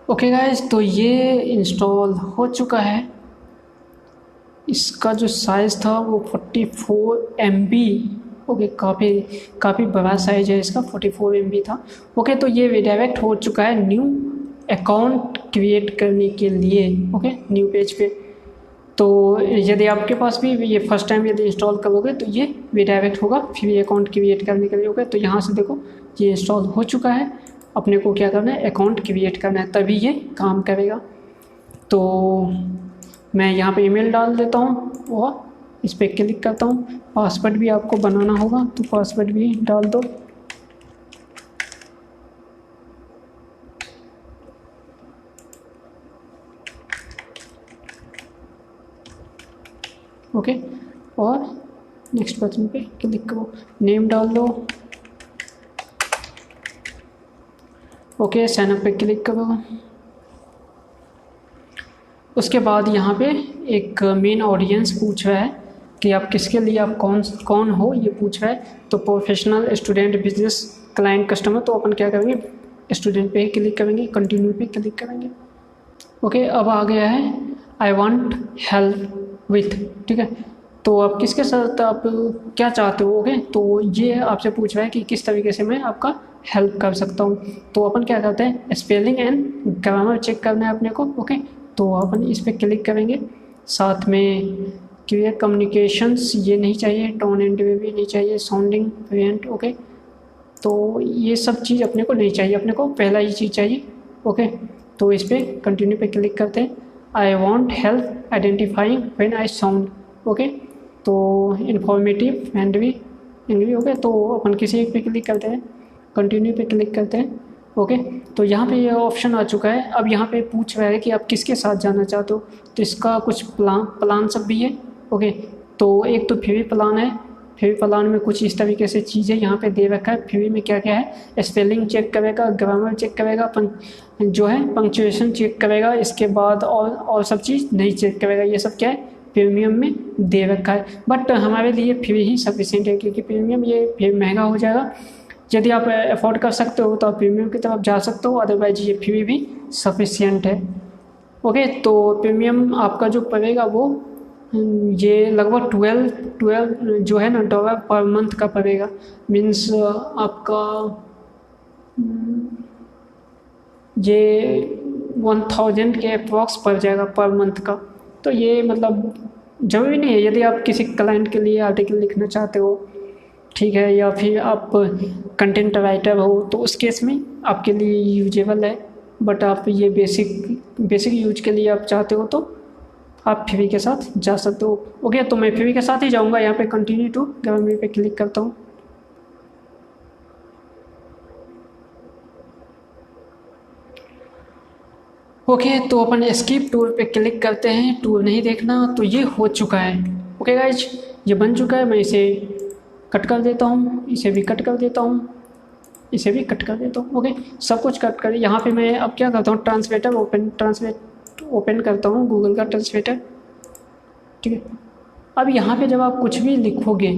ओके गाइज, तो ये इंस्टॉल हो चुका है। इसका जो साइज़ था वो 44 MB। ओके, काफ़ी बड़ा साइज है इसका, 44 MB था। ओके, तो ये रिडायरेक्ट हो चुका है न्यू अकाउंट क्रिएट करने के लिए। ओके, न्यू पेज पे। तो यदि आपके पास भी ये फर्स्ट टाइम यदि इंस्टॉल करोगे तो ये रिडायरेक्ट होगा फ्री अकाउंट क्रिएट करने के लिए। ओके, तो यहाँ से देखो ये इंस्टॉल हो चुका है। अपने को क्या करना है, अकाउंट क्रिएट करना है, तभी ये काम करेगा। तो मैं यहाँ पे ईमेल डाल देता हूँ और इस पर क्लिक करता हूँ। पासवर्ड भी आपको बनाना होगा तो पासवर्ड भी डाल दो। ओके, और नेक्स्ट बटन पे क्लिक करो, नेम डाल दो। ओके, साइन अप पे क्लिक करो। उसके बाद यहाँ पे एक मेन ऑडियंस पूछ रहा है कि आप किसके लिए, आप कौन हो, ये पूछ रहा है। तो professional, student, business, client, customer. तो अपन क्या करेंगे, स्टूडेंट पे ही क्लिक करेंगे, कंटिन्यू पे क्लिक करेंगे। ओके, अब आ गया है आई वांट हेल्प विथ। ठीक है, तो आप किसके साथ आप क्या चाहते हो। ओके, तो ये आपसे पूछ रहा है कि किस तरीके से मैं आपका हेल्प कर सकता हूँ। तो अपन क्या करते हैं, स्पेलिंग एंड ग्रामर चेक करना है अपने को। ओके, तो अपन इस पर क्लिक करेंगे। साथ में क्लियर कम्युनिकेशंस ये नहीं चाहिए, टोन एंड डिलीवरी नहीं चाहिए, साउंडिंग फ्लुएंट। ओके, तो ये सब चीज़ अपने को नहीं चाहिए, अपने को पहला ही चीज़ चाहिए। ओके, तो इस पर कंटिन्यू पे क्लिक करते हैं। I want help identifying when I sound. Okay, तो इन्फॉर्मेटिव एंड भी एंग्री। ओके, तो अपन किसी एक पे क्लिक करते हैं, कंटिन्यू पे क्लिक करते हैं। ओके, तो यहाँ पे ये ऑप्शन आ चुका है। अब यहाँ पे पूछ रहा है कि आप किसके साथ जाना चाहते हो। तो इसका कुछ प्लान सब भी है। ओके, तो एक तो फ्री प्लान है। फ्री प्लान में कुछ इस तरीके से चीज़ें यहाँ पे दे रखा है। फ्री में क्या क्या है, स्पेलिंग चेक करेगा, ग्रामर चेक करेगा, जो है पंक्चुएशन चेक करेगा। इसके बाद और सब चीज़ नहीं चेक करेगा। ये सब क्या है, प्रीमियम में दे रखा है। बट हमारे लिए फ्री ही सफिशिएंट है, क्योंकि प्रीमियम ये फिर महंगा हो जाएगा। यदि आप अफोर्ड कर सकते हो तो आप प्रीमियम की तरफ जा सकते हो, अदरवाइज ये फ्री भी सफिशिएंट है। ओके, तो प्रीमियम आपका जो पड़ेगा वो ये लगभग 12 जो है ना $12 पर मंथ का पड़ेगा। मीन्स आपका ये 1000 के अप्रॉक्स पड़ जाएगा पर मंथ का। तो ये मतलब ज़रूरी नहीं है, यदि आप किसी क्लाइंट के लिए आर्टिकल लिखना चाहते हो, ठीक है, या फिर आप कंटेंट राइटर हो, तो उस केस में आपके लिए यूजेबल है। बट आप ये बेसिक यूज के लिए आप चाहते हो तो आप फ्री के साथ जा सकते हो। ओके, तो मैं फ्री के साथ ही जाऊँगा। यहाँ पे कंटिन्यू टू गवर्नमेंट पे क्लिक करता हूँ। ओके, तो अपन स्किप टूल पे क्लिक करते हैं। टूल नहीं देखना, तो ये हो चुका है। ओके गाइज, ये बन चुका है। मैं इसे कट कर देता हूँ, इसे भी कट कर देता हूँ, इसे भी कट कर देता हूँ। ओके, सब कुछ कट कर। यहाँ पे मैं अब क्या करता हूँ, ट्रांसलेटर ओपन करता हूँ, गूगल का ट्रांसलेटर। ठीक है, अब यहाँ पे जब आप कुछ भी लिखोगे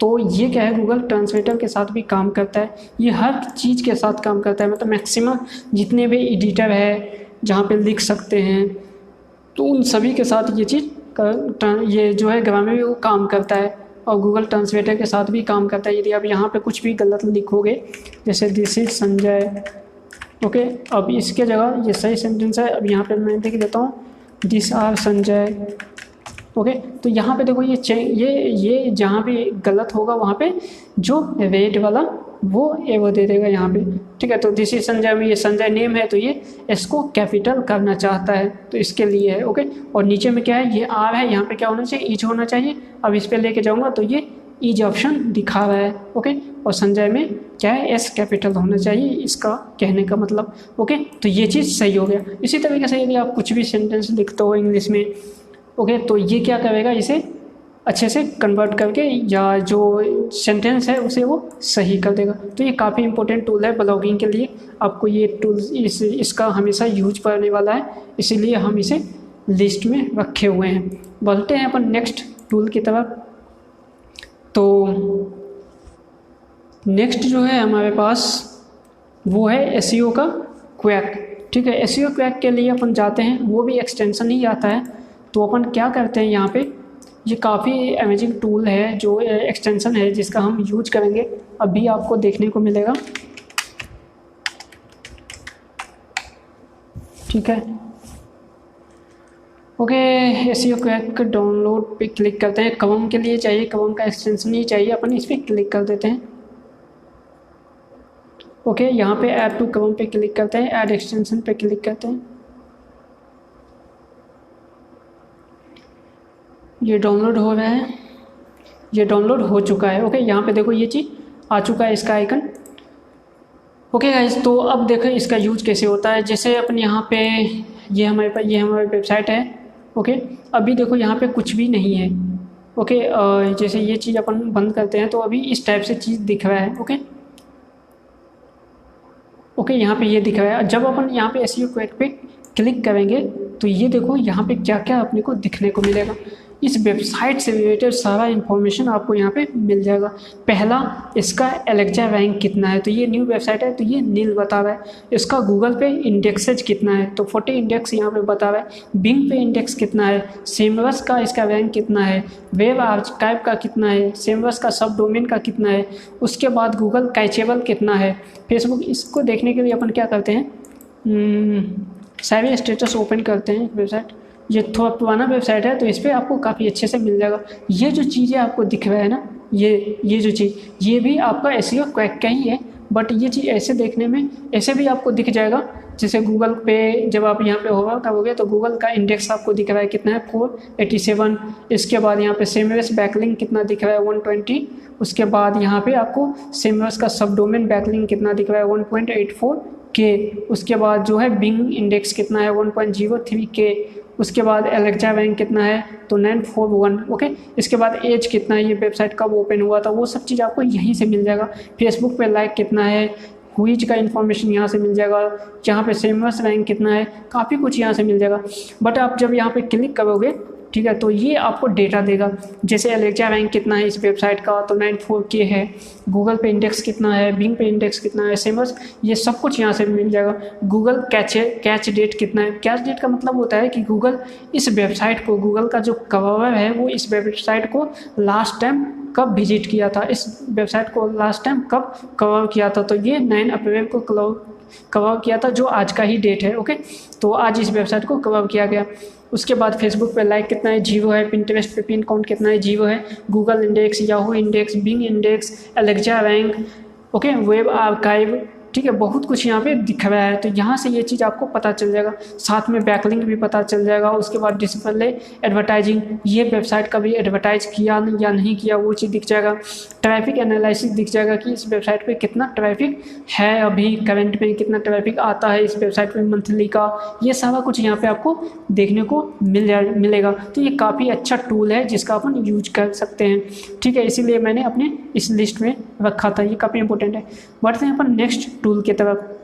तो ये क्या है, गूगल ट्रांसलेटर के साथ भी काम करता है। ये हर चीज़ के साथ काम करता है, मतलब मैक्सिमम जितने भी एडिटर है जहाँ पे लिख सकते हैं, तो उन सभी के साथ ये चीज़ ये जो है ग्रामर वो काम करता है। और गूगल ट्रांसलेटर के साथ भी काम करता है। यदि आप यहाँ पे कुछ भी गलत लिखोगे, जैसे दिस इज संजय, ओके, अब इसके जगह ये सही सेंटेंस है। अब यहाँ पे मैं लिख देता हूँ दिस आर संजय। ओके, तो यहाँ पे देखो ये जहाँ भी गलत होगा वहाँ पे जो रेड वाला वो दे देगा यहाँ पे। ठीक है, तो दिस इज संजय में ये संजय नेम है, तो ये इसको कैपिटल करना चाहता है, तो इसके लिए है। ओके, और नीचे में क्या है, ये आर है, यहाँ पे क्या होना चाहिए, ईच होना चाहिए। अब इस पर लेके जाऊँगा तो ये ईज ऑप्शन दिखा रहा है। ओके, और संजय में क्या है, एस कैपिटल होना चाहिए, इसका कहने का मतलब। ओके, तो ये चीज़ सही हो गया। इसी तरीके से यदि आप कुछ भी सेंटेंस लिखते हो इंग्लिश में, ओके, तो ये क्या करेगा, इसे अच्छे से कन्वर्ट करके या जो सेंटेंस है उसे वो सही कर देगा। तो ये काफ़ी इंपॉर्टेंट टूल है ब्लॉगिंग के लिए। आपको ये टूल इसका हमेशा यूज पड़ने वाला है, इसीलिए हम इसे लिस्ट में रखे हुए हैं। बढ़ते हैं अपन नेक्स्ट टूल की तरफ। तो नेक्स्ट जो है हमारे पास वो है एसईओ का क्वैक। ठीक है, एसईओ क्वैक के लिए अपन जाते हैं, वो भी एक्सटेंशन ही आता है। तो अपन क्या करते हैं, यहाँ पे ये काफ़ी अमेजिंग टूल है, जो एक्सटेंशन है जिसका हम यूज करेंगे, अभी आपको देखने को मिलेगा। ठीक है, ओके, एसईओ क्वैक डाउनलोड पे क्लिक करते हैं। कवम के लिए चाहिए, कवम का एक्सटेंशन ही चाहिए, अपन इस पर क्लिक कर देते हैं। ओके, यहाँ पे ऐड टू कवम पे क्लिक करते हैं, ऐड एक्सटेंशन पे क्लिक करते हैं। ये डाउनलोड हो रहा है, ये डाउनलोड हो चुका है। ओके, यहाँ पे देखो ये चीज़ आ चुका है, इसका आइकन। ओके गाइस, तो अब देखो इसका यूज कैसे होता है। जैसे अपन यहाँ पे ये हमारी वेबसाइट है। ओके, अभी देखो यहाँ पे कुछ भी नहीं है। ओके, जैसे ये चीज़ अपन बंद करते हैं तो अभी इस टाइप से चीज़ दिख रहा है। ओके, यहाँ पे ये दिख रहा है। जब अपन यहाँ पे एसईओ क्वैक पे क्लिक करेंगे तो ये देखो यहाँ पे क्या क्या अपने को दिखने को मिलेगा। इस वेबसाइट से रिलेटेड सारा इन्फॉर्मेशन आपको यहाँ पे मिल जाएगा। पहला, इसका एलेक्सा रैंक कितना है, तो ये न्यू वेबसाइट है तो ये नील बता रहा है। इसका गूगल पे इंडेक्सेज कितना है, तो 40 इंडेक्स यहाँ पे बता रहा है। बिंग पे इंडेक्स कितना है, सेमरस का इसका रैंक कितना है, वेब आर्काइव का कितना है, सेमरस का सब डोमेन का कितना है, उसके बाद गूगल कैचेबल कितना है, फेसबुक। इसको देखने के लिए अपन क्या करते हैं, सारे स्टेटस ओपन करते हैं वेबसाइट। ये थोड़ा पुराना वेबसाइट है तो इस पर आपको काफ़ी अच्छे से मिल जाएगा। ये जो चीज़ें आपको दिख रहा है ना, ये जो चीज़, ये भी आपका एसईओ क्वैक का ही है। बट ये चीज़ ऐसे देखने में ऐसे भी आपको दिख जाएगा। जैसे गूगल पे जब आप यहाँ पे होगा तब हो गया तो गूगल का इंडेक्स आपको दिख रहा है कितना है, 487। इसके बाद यहाँ पे सेमरस बैकलिंक कितना दिख रहा है, 120। उसके बाद यहाँ पे आपको सेमरस का सब डोमेन बैकलिंक कितना दिख रहा है, 1.84 के। उसके बाद जो है बिंग इंडेक्स कितना है, 1.03 के। उसके बाद एलेक्सा रैंक कितना है, तो 941। ओके, इसके बाद एज कितना है, ये वेबसाइट कब ओपन हुआ था, वो सब चीज़ आपको यहीं से मिल जाएगा। फेसबुक पे लाइक कितना है, क्विज का इन्फॉर्मेशन यहाँ से मिल जाएगा। यहाँ पे सेमरस रैंक कितना है, काफ़ी कुछ यहाँ से मिल जाएगा। बट आप जब यहाँ पे क्लिक करोगे, ठीक है, तो ये आपको डेटा देगा। जैसे एलेक्सा रैंक कितना है इस वेबसाइट का, तो 94K है। गूगल पे इंडेक्स कितना है, बिंग पे इंडेक्स कितना है, सेमरस, ये सब कुछ यहाँ से मिल जाएगा। गूगल कैच डेट कितना है। कैच डेट का मतलब होता है कि गूगल इस वेबसाइट को, गूगल का जो कवर है वो इस वेबसाइट को लास्ट टाइम कब विजिट किया था, इस वेबसाइट को लास्ट टाइम कब कवर किया था। तो ये 9 अप्रैल को कवर किया था, जो आज का ही डेट है। ओके, तो आज इस वेबसाइट को कवर किया गया। उसके बाद फेसबुक पे लाइक कितना है, 0 है। पिंटरेस्ट पे पिन काउंट कितना है, 0 है। Google index, Yahoo index, Bing index, Alexa rank, okay, web archive, ठीक है, बहुत कुछ यहाँ पे दिख रहा है। तो यहाँ से ये चीज़ आपको पता चल जाएगा, साथ में बैकलिंक भी पता चल जाएगा। उसके बाद डिस्प्ले एडवर्टाइजिंग, ये वेबसाइट का भी एडवर्टाइज किया या नहीं किया वो चीज़ दिख जाएगा। ट्रैफिक एनालिसिस दिख जाएगा कि इस वेबसाइट पे कितना ट्रैफिक है, अभी करंट में कितना ट्रैफिक आता है इस वेबसाइट पे मंथली का, ये सारा कुछ यहाँ पे आपको देखने को मिलेगा। तो ये काफ़ी अच्छा टूल है जिसका अपन यूज कर सकते हैं, ठीक है, इसीलिए मैंने अपने इस लिस्ट में रखा था, ये काफ़ी इंपॉर्टेंट है। बढ़ते हैं अपन नेक्स्ट टूल की तरफ।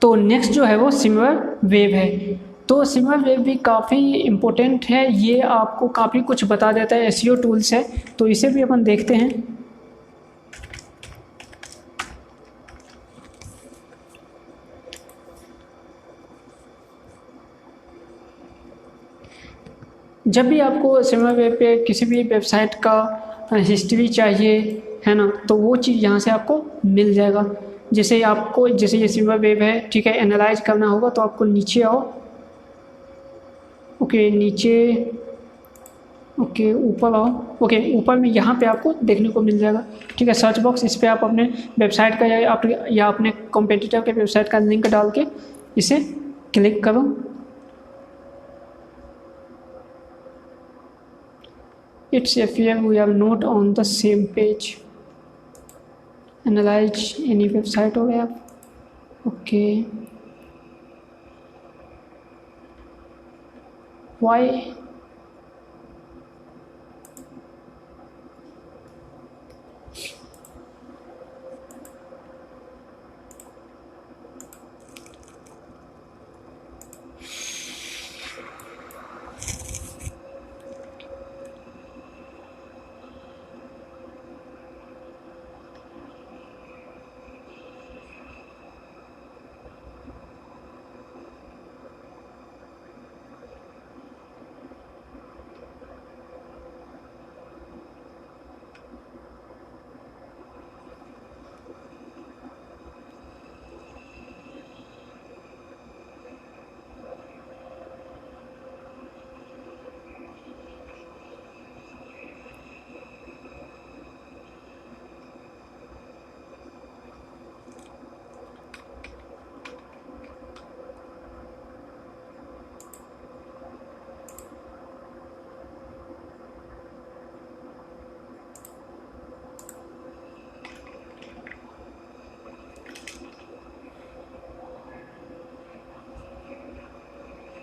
तो नेक्स्ट जो है वो सिमरवेब है। तो सिमरवेब भी काफ़ी इम्पोर्टेंट है, ये आपको काफ़ी कुछ बता देता है, एसईओ टूल्स है, तो इसे भी अपन देखते हैं। जब भी आपको सिमरवेब पे किसी भी वेबसाइट का हिस्ट्री चाहिए है ना, तो वो चीज़ यहाँ से आपको मिल जाएगा। जैसे आपको, जैसे ये सिमरवेब है, ठीक है, एनालाइज करना होगा तो आपको नीचे आओ, ओके, नीचे, ओके, ऊपर आओ, ओके, ऊपर में यहाँ पे आपको देखने को मिल जाएगा, ठीक है, सर्च बॉक्स, इस पर आप अपने वेबसाइट का या अपने कॉम्पिटिटर के वेबसाइट का लिंक डाल के इसे क्लिक करो। It's appear we are not on the same page. Analyze any website or app. Okay. Why?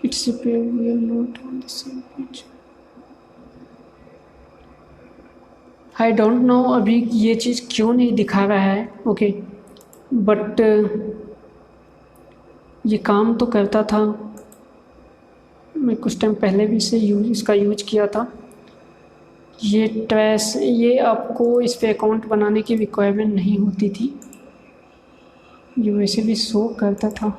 It's appear we are not on the same page. I don't know अभी ये चीज़ क्यों नहीं दिखा रहा है, ओके, बट ये काम तो करता था। मैं कुछ टाइम पहले भी इसे इसका यूज किया था। ये आपको इस पे अकाउंट बनाने की रिक्वायरमेंट नहीं होती थी, ये वैसे भी शो करता था।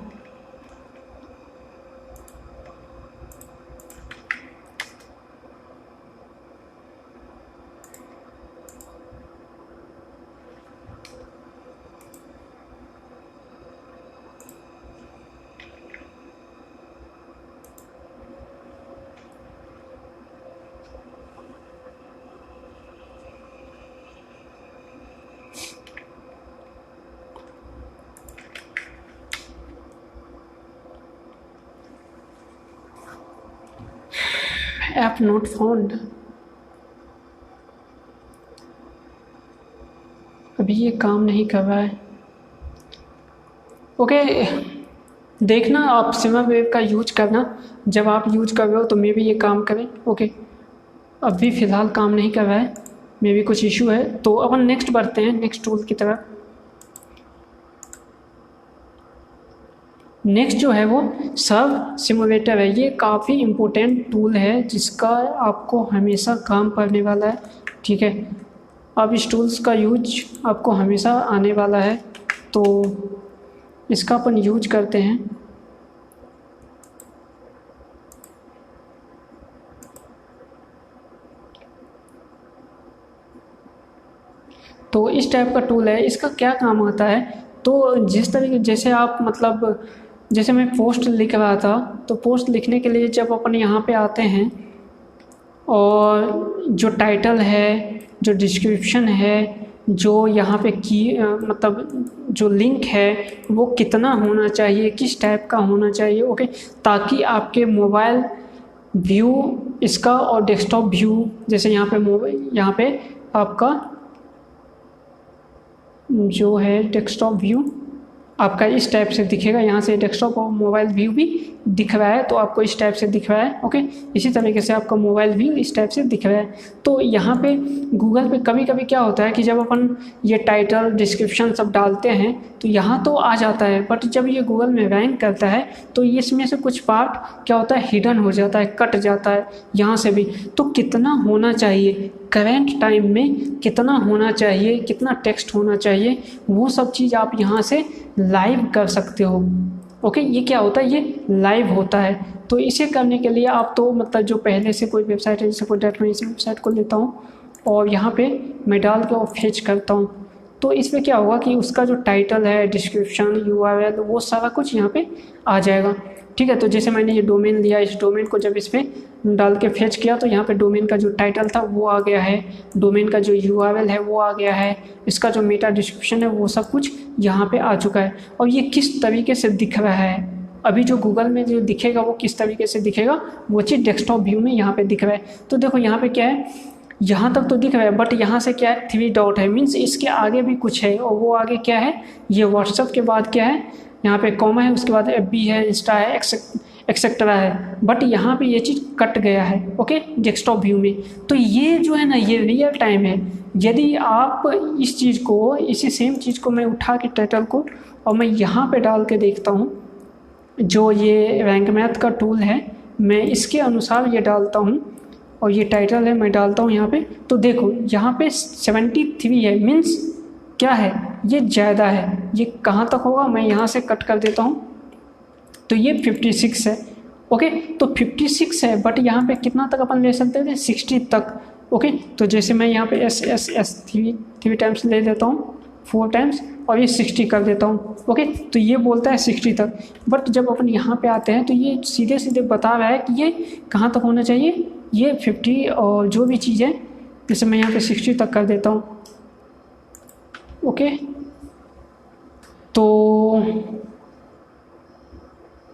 ऐप नॉट फाउंड, अभी ये काम नहीं कर रहा है। ओके, देखना आप सिमरवेब का यूज करना, जब आप यूज कर रहे हो तो मे भी ये काम करें। ओके, अभी फ़िलहाल काम नहीं कर रहा है, मे भी कुछ इशू है। तो अपन नेक्स्ट बढ़ते हैं, नेक्स्ट टूल की तरफ। नेक्स्ट जो है वो सर्व सिमुलेटर है। ये काफ़ी इम्पोर्टेंट टूल है जिसका आपको हमेशा काम पड़ने वाला है, ठीक है। अब इस टूल्स का यूज आपको हमेशा आने वाला है, तो इसका अपन यूज करते हैं। तो इस टाइप का टूल है। इसका क्या काम आता है, तो जिस तरीके जैसे आप मतलब जैसे मैं पोस्ट लिख रहा था, तो पोस्ट लिखने के लिए जब अपन यहाँ पे आते हैं और जो टाइटल है, जो डिस्क्रिप्शन है, जो यहाँ पे मतलब जो लिंक है वो कितना होना चाहिए, किस टाइप का होना चाहिए, ओके, ताकि आपके मोबाइल व्यू इसका और डेस्कटॉप व्यू, जैसे यहाँ पे आपका जो है डेस्कटॉप व्यू आपका इस टाइप से दिखेगा। यहाँ से डेस्कटॉप और मोबाइल व्यू भी दिख रहा है, तो आपको इस टाइप से दिख रहा है, ओके। इसी तरीके से आपका मोबाइल व्यू इस टाइप से दिख रहा है। तो यहाँ पे गूगल पे कभी कभी क्या होता है कि जब अपन ये टाइटल डिस्क्रिप्शन सब डालते हैं तो यहाँ तो आ जाता है, बट जब ये गूगल में रैंक करता है तो इसमें से कुछ पार्ट क्या होता है, हिडन हो जाता है, कट जाता है यहाँ से भी। तो कितना होना चाहिए करेंट टाइम में, कितना होना चाहिए, कितना टेक्स्ट होना चाहिए, वो सब चीज़ आप यहाँ से लाइव कर सकते हो, ओके। ये क्या होता है, ये लाइव होता है। तो इसे करने के लिए आप तो मतलब जो पहले से कोई वेबसाइट है, जैसे कोई डायरेक्ट मैं इसी वेबसाइट को लेता हूँ और यहाँ पे मैं डाल के और फेच करता हूँ, तो इसमें क्या होगा कि उसका जो टाइटल है, डिस्क्रिप्शन, यूआरएल, वो सारा कुछ यहाँ पे आ जाएगा, ठीक है। तो जैसे मैंने ये डोमेन लिया, इस डोमेन को जब इस पर डाल के फेच किया तो यहाँ पे डोमेन का जो टाइटल था वो आ गया है, डोमेन का जो यूआरएल है वो आ गया है, इसका जो मेटा डिस्क्रिप्शन है वो सब कुछ यहाँ पे आ चुका है। और ये किस तरीके से दिख रहा है, अभी जो गूगल में जो दिखेगा वो किस तरीके से दिखेगा, वो चीज़ डेस्कटॉप व्यू में यहाँ पे दिख रहा है। तो देखो यहाँ पे क्या है, यहाँ तक तो दिख रहा है, बट यहाँ से क्या है, 3 डॉट है, मीन्स इसके आगे भी कुछ है, और वो आगे क्या है, ये व्हाट्सएप के बाद क्या है, यहाँ पे कॉमा है, उसके बाद FB है, इंस्टा है, एक्सेट्रा है, बट यहाँ पे ये चीज़ कट गया है, ओके, डेस्कटॉप व्यू में। तो ये जो है ना, ये रियल टाइम है। यदि आप इस चीज़ को, इसी सेम चीज़ को मैं उठा के टाइटल को और मैं यहाँ पे डाल के देखता हूँ, जो ये रैंक मैथ का टूल है, मैं इसके अनुसार ये डालता हूँ और ये टाइटल है मैं डालता हूँ यहाँ पे, तो देखो यहाँ पे 73 है, मीन्स क्या है, ये ज़्यादा है। ये कहाँ तक होगा, मैं यहाँ से कट कर देता हूँ, तो ये 56 है, ओके। तो 56 है, बट यहाँ पे कितना तक अपन ले सकते थे, 60 तक, ओके। तो जैसे मैं यहाँ पे एस 3 टाइम्स ले देता हूँ, 4 टाइम्स, और ये 60 कर देता हूँ, ओके। तो ये बोलता है 60 तक, बट जब अपन यहाँ पे आते हैं तो ये सीधे सीधे बता रहा है कि ये कहाँ तक होना चाहिए, ये 50 और जो भी चीज़ है, जैसे मैं यहाँ पे 60 तक कर देता हूँ, ओके। तो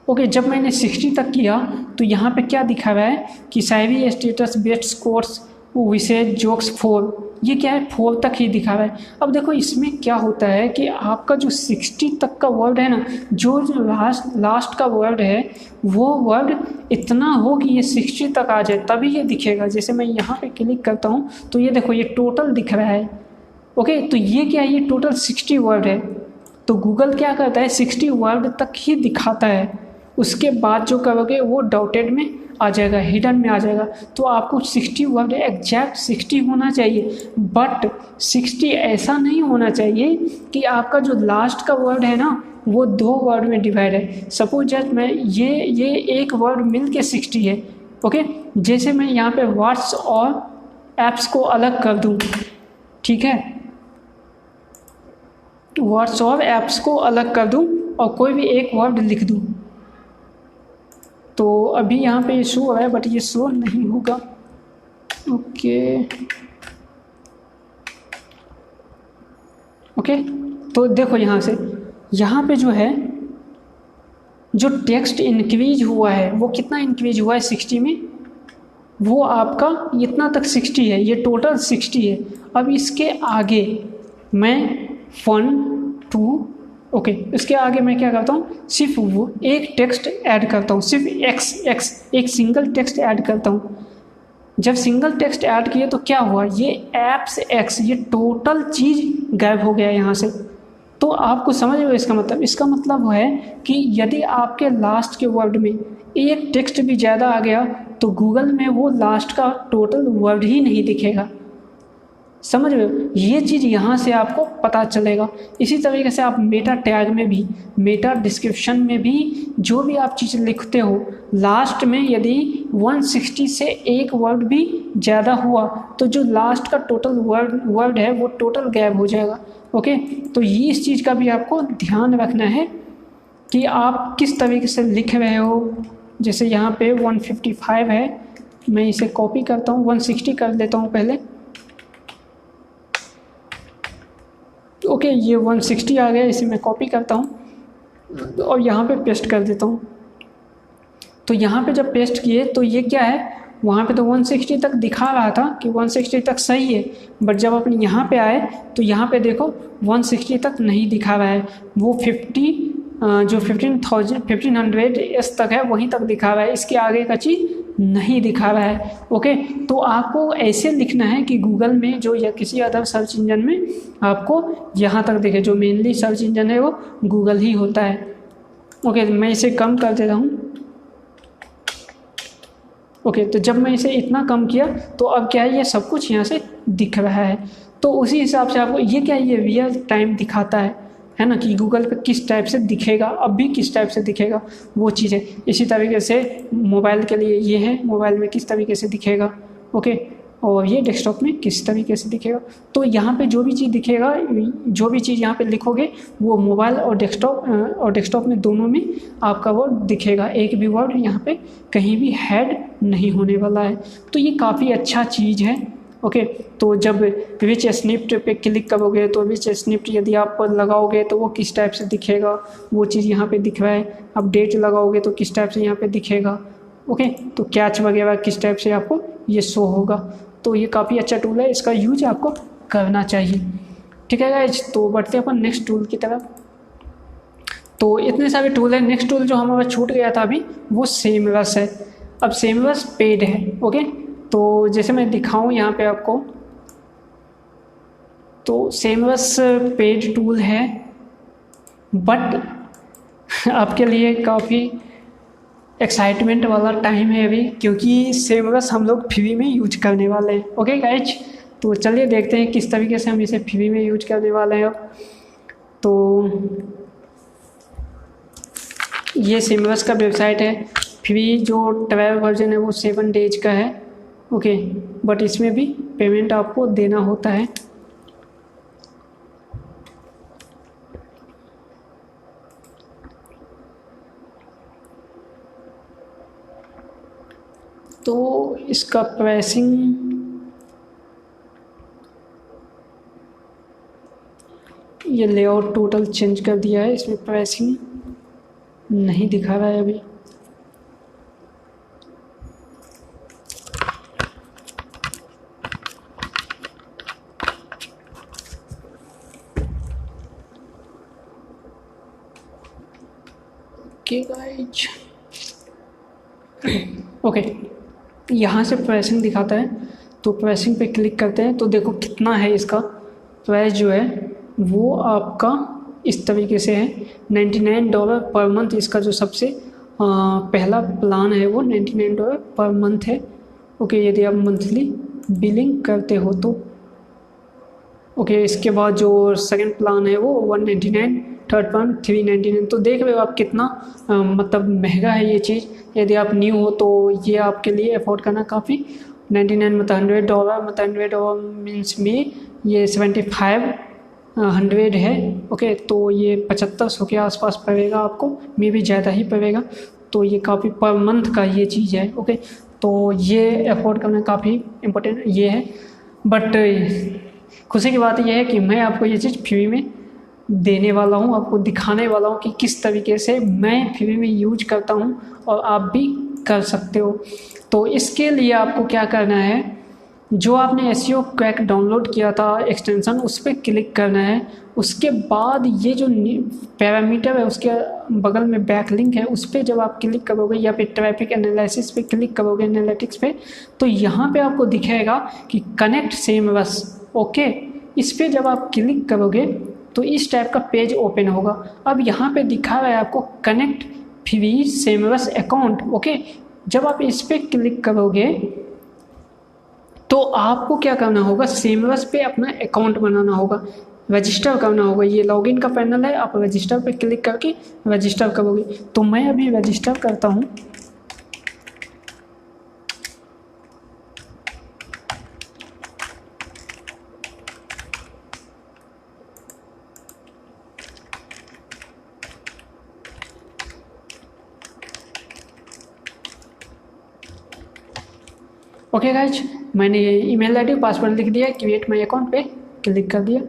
ओके, जब मैंने 60 तक किया तो यहाँ पे क्या दिखा रहा है कि साइवी स्टेटस बेस्ट स्कोर्स विशेष जोक्स 4, ये क्या है, 4 तक ही दिखा रहा है। अब देखो इसमें क्या होता है कि आपका जो 60 तक का वर्ड है ना, जो लास्ट का वर्ड है वो वर्ड इतना हो कि ये 60 तक आ जाए तभी ये दिखेगा। जैसे मैं यहाँ पे क्लिक करता हूँ तो ये देखो ये टोटल दिख रहा है, ओके। तो ये क्या है, ये टोटल 60 वर्ड है। तो गूगल क्या करता है, 60 वर्ड तक ही दिखाता है, उसके बाद जो करोगे वो डॉटेड में आ जाएगा, हिडन में आ जाएगा। तो आपको 60 वर्ड एग्जैक्ट 60 होना चाहिए, बट 60 ऐसा नहीं होना चाहिए कि आपका जो लास्ट का वर्ड है ना वो 2 वर्ड में डिवाइड है। सपोज जस्ट मैं ये एक वर्ड मिल के 60 है, ओके। जैसे मैं यहाँ पे व्हाट्स और एप्स को अलग कर दूँ, ठीक है, वर्ड्स और एप्स को अलग कर दूं और कोई भी एक वर्ड लिख दूं, तो अभी यहाँ पे ये शो हो रहा है बट ये शो नहीं होगा, ओके ओके। तो देखो यहाँ पे जो है, जो टेक्स्ट इंक्रीज हुआ है वो कितना इंक्रीज हुआ है 60 में, वो आपका इतना तक 60 है, ये टोटल 60 है। अब इसके आगे मैं 1 2 ओके, इसके आगे मैं क्या करता हूँ, सिर्फ वो एक टेक्स्ट ऐड करता हूँ, सिर्फ x एक सिंगल टेक्स्ट ऐड करता हूँ। जब सिंगल टेक्स्ट ऐड किए तो क्या हुआ, ये एप्स x, ये टोटल चीज़ गायब हो गया यहाँ से। तो आपको समझ में इसका मतलब है कि यदि आपके लास्ट के वर्ड में एक टेक्स्ट भी ज़्यादा आ गया तो गूगल में वो लास्ट का टोटल वर्ड ही नहीं दिखेगा, समझ रहे हो, ये चीज़ यहाँ से आपको पता चलेगा। इसी तरीके से आप मेटा टैग में भी, मेटा डिस्क्रिप्शन में भी जो भी आप चीज़ लिखते हो, लास्ट में यदि 160 से एक वर्ड भी ज़्यादा हुआ तो जो लास्ट का टोटल वर्ड है वो टोटल गैप हो जाएगा। ओके, तो ये इस चीज़ का भी आपको ध्यान रखना है कि आप किस तरीके से लिख रहे हो। जैसे यहाँ पे 155 है, मैं इसे कॉपी करता हूँ, 160 कर देता हूँ पहले। ओके, ये 160 आ गया, इसे मैं कॉपी करता हूँ और यहाँ पे पेस्ट कर देता हूँ। तो यहाँ पे जब पेस्ट किए तो ये क्या है, वहाँ पे तो 160 तक दिखा रहा था कि 160 तक सही है, बट जब अपने यहाँ पे आए तो यहाँ पे देखो 160 तक नहीं दिखा रहा है, वो 50 जो 1500 एस तक है वहीं तक दिखा रहा है, इसके आगे का चीज़ नहीं दिखा रहा है। ओके, तो आपको ऐसे लिखना है कि गूगल में जो या किसी अदर सर्च इंजन में आपको यहाँ तक दिखे। जो मेनली सर्च इंजन है वो गूगल ही होता है। ओके, मैं इसे कम कर देता हूँ। ओके, तो जब मैं इसे इतना कम किया तो अब क्या है, ये सब कुछ यहाँ से दिख रहा है। तो उसी हिसाब से आपको ये क्या, ये रियल टाइम दिखाता है ना, कि गूगल पे किस टाइप से दिखेगा, अब भी किस टाइप से दिखेगा वो चीज़ है। इसी तरीके से मोबाइल के लिए ये है, मोबाइल में किस तरीके से दिखेगा। ओके, और ये डेस्कटॉप में किस तरीके से दिखेगा। तो यहाँ पे जो भी चीज़ दिखेगा, जो भी चीज़ यहाँ पे लिखोगे वो मोबाइल और डेस्कटॉप में दोनों में आपका वर्ड दिखेगा। एक भी वर्ड यहाँ पे कहीं भी हेड नहीं होने वाला है। तो ये काफ़ी अच्छा चीज़ है। ओके, तो जब रिच स्निप्ट पे क्लिक करोगे तो रिच स्निप्ट यदि आप लगाओगे तो वो किस टाइप से दिखेगा, वो चीज़ यहाँ पे दिख रहा है। अब डेट लगाओगे तो किस टाइप से यहाँ पे दिखेगा। ओके, तो कैच वगैरह किस टाइप से आपको ये शो होगा। तो ये काफ़ी अच्छा टूल है, इसका यूज आपको करना चाहिए। ठीक है गाइज, तो बढ़ते हैं अपन नेक्स्ट टूल की तरफ। तो इतने सारे टूल हैं। नेक्स्ट टूल जो हमारा छूट गया था अभी वो सेमरस है। अब सेमरस पेड है। ओके, तो जैसे मैं दिखाऊं यहाँ पे आपको, तो सेमरस पेड टूल है, बट आपके लिए काफ़ी एक्साइटमेंट वाला टाइम है अभी, क्योंकि सेमरस हम लोग फ्री में यूज करने वाले हैं। ओके गाइज, तो चलिए देखते हैं किस तरीके से हम इसे फ्री में यूज करने वाले हैं अब। तो ये सेमरस का वेबसाइट है। फ्री जो ट्रायल वर्जन है वो 7 डेज का है। ओके, बट इसमें भी पेमेंट आपको देना होता है। तो इसका प्राइसिंग ये लेआउट टोटल चेंज कर दिया है, इसमें प्राइसिंग नहीं दिखा रहा है अभी। ओके गाइज, ओके, यहाँ से प्राइसिंग दिखाता है, तो प्राइसिंग पे क्लिक करते हैं तो देखो कितना है इसका प्राइस जो है वो आपका इस तरीके से है। $99 पर मंथ इसका जो सबसे पहला प्लान है वो $99 पर मंथ है। ओके, यदि आप मंथली बिलिंग करते हो तो। ओके, इसके बाद जो सेकंड प्लान है वो 199, थर्ड प्लान 399। तो देख रहे हो आप कितना मतलब महंगा है ये चीज़। यदि आप न्यू हो तो ये आपके लिए अफोर्ड करना काफ़ी। 99 मतलब $100, मतलब $100 मीन्स में ये 7500 है। ओके, तो ये 7500 के आसपास पड़ेगा आपको, मे भी ज़्यादा ही पड़ेगा। तो ये काफ़ी पर मंथ का ये चीज़ है। ओके, तो ये अफोर्ड करना काफ़ी इम्पोर्टेंट ये है। बट खुशी की बात यह है कि मैं आपको ये चीज़ फ्री में देने वाला हूँ, आपको दिखाने वाला हूँ कि किस तरीके से मैं फ्री में यूज करता हूँ और आप भी कर सकते हो। तो इसके लिए आपको क्या करना है, जो आपने SEO क्रैक डाउनलोड किया था एक्सटेंशन, उस पर क्लिक करना है। उसके बाद ये जो पैरामीटर है उसके बगल में बैकलिंक है, उस पर जब आप क्लिक करोगे या फिर ट्रैफिक एनालिसिस पे क्लिक करोगे, एनालिटिक्स पे, तो यहाँ पे आपको दिखेगा कि कनेक्ट सेमरस। ओके, इस पर जब आप क्लिक करोगे तो इस टाइप का पेज ओपन होगा। अब यहाँ पे दिखा रहा है आपको connect free Semrush account. Okay, जब आप इस पर क्लिक करोगे तो आपको क्या करना होगा, सेमरस पे अपना अकाउंट बनाना होगा, रजिस्टर करना होगा। ये लॉगिन का पैनल है, आप रजिस्टर पे क्लिक करके रजिस्टर करोगे। तो मैं अभी रजिस्टर करता हूँ। ओके गाइज, मैंने ये ईमेल आईडी पासवर्ड लिख दिया, क्रिएट माय अकाउंट पे क्लिक कर दिया।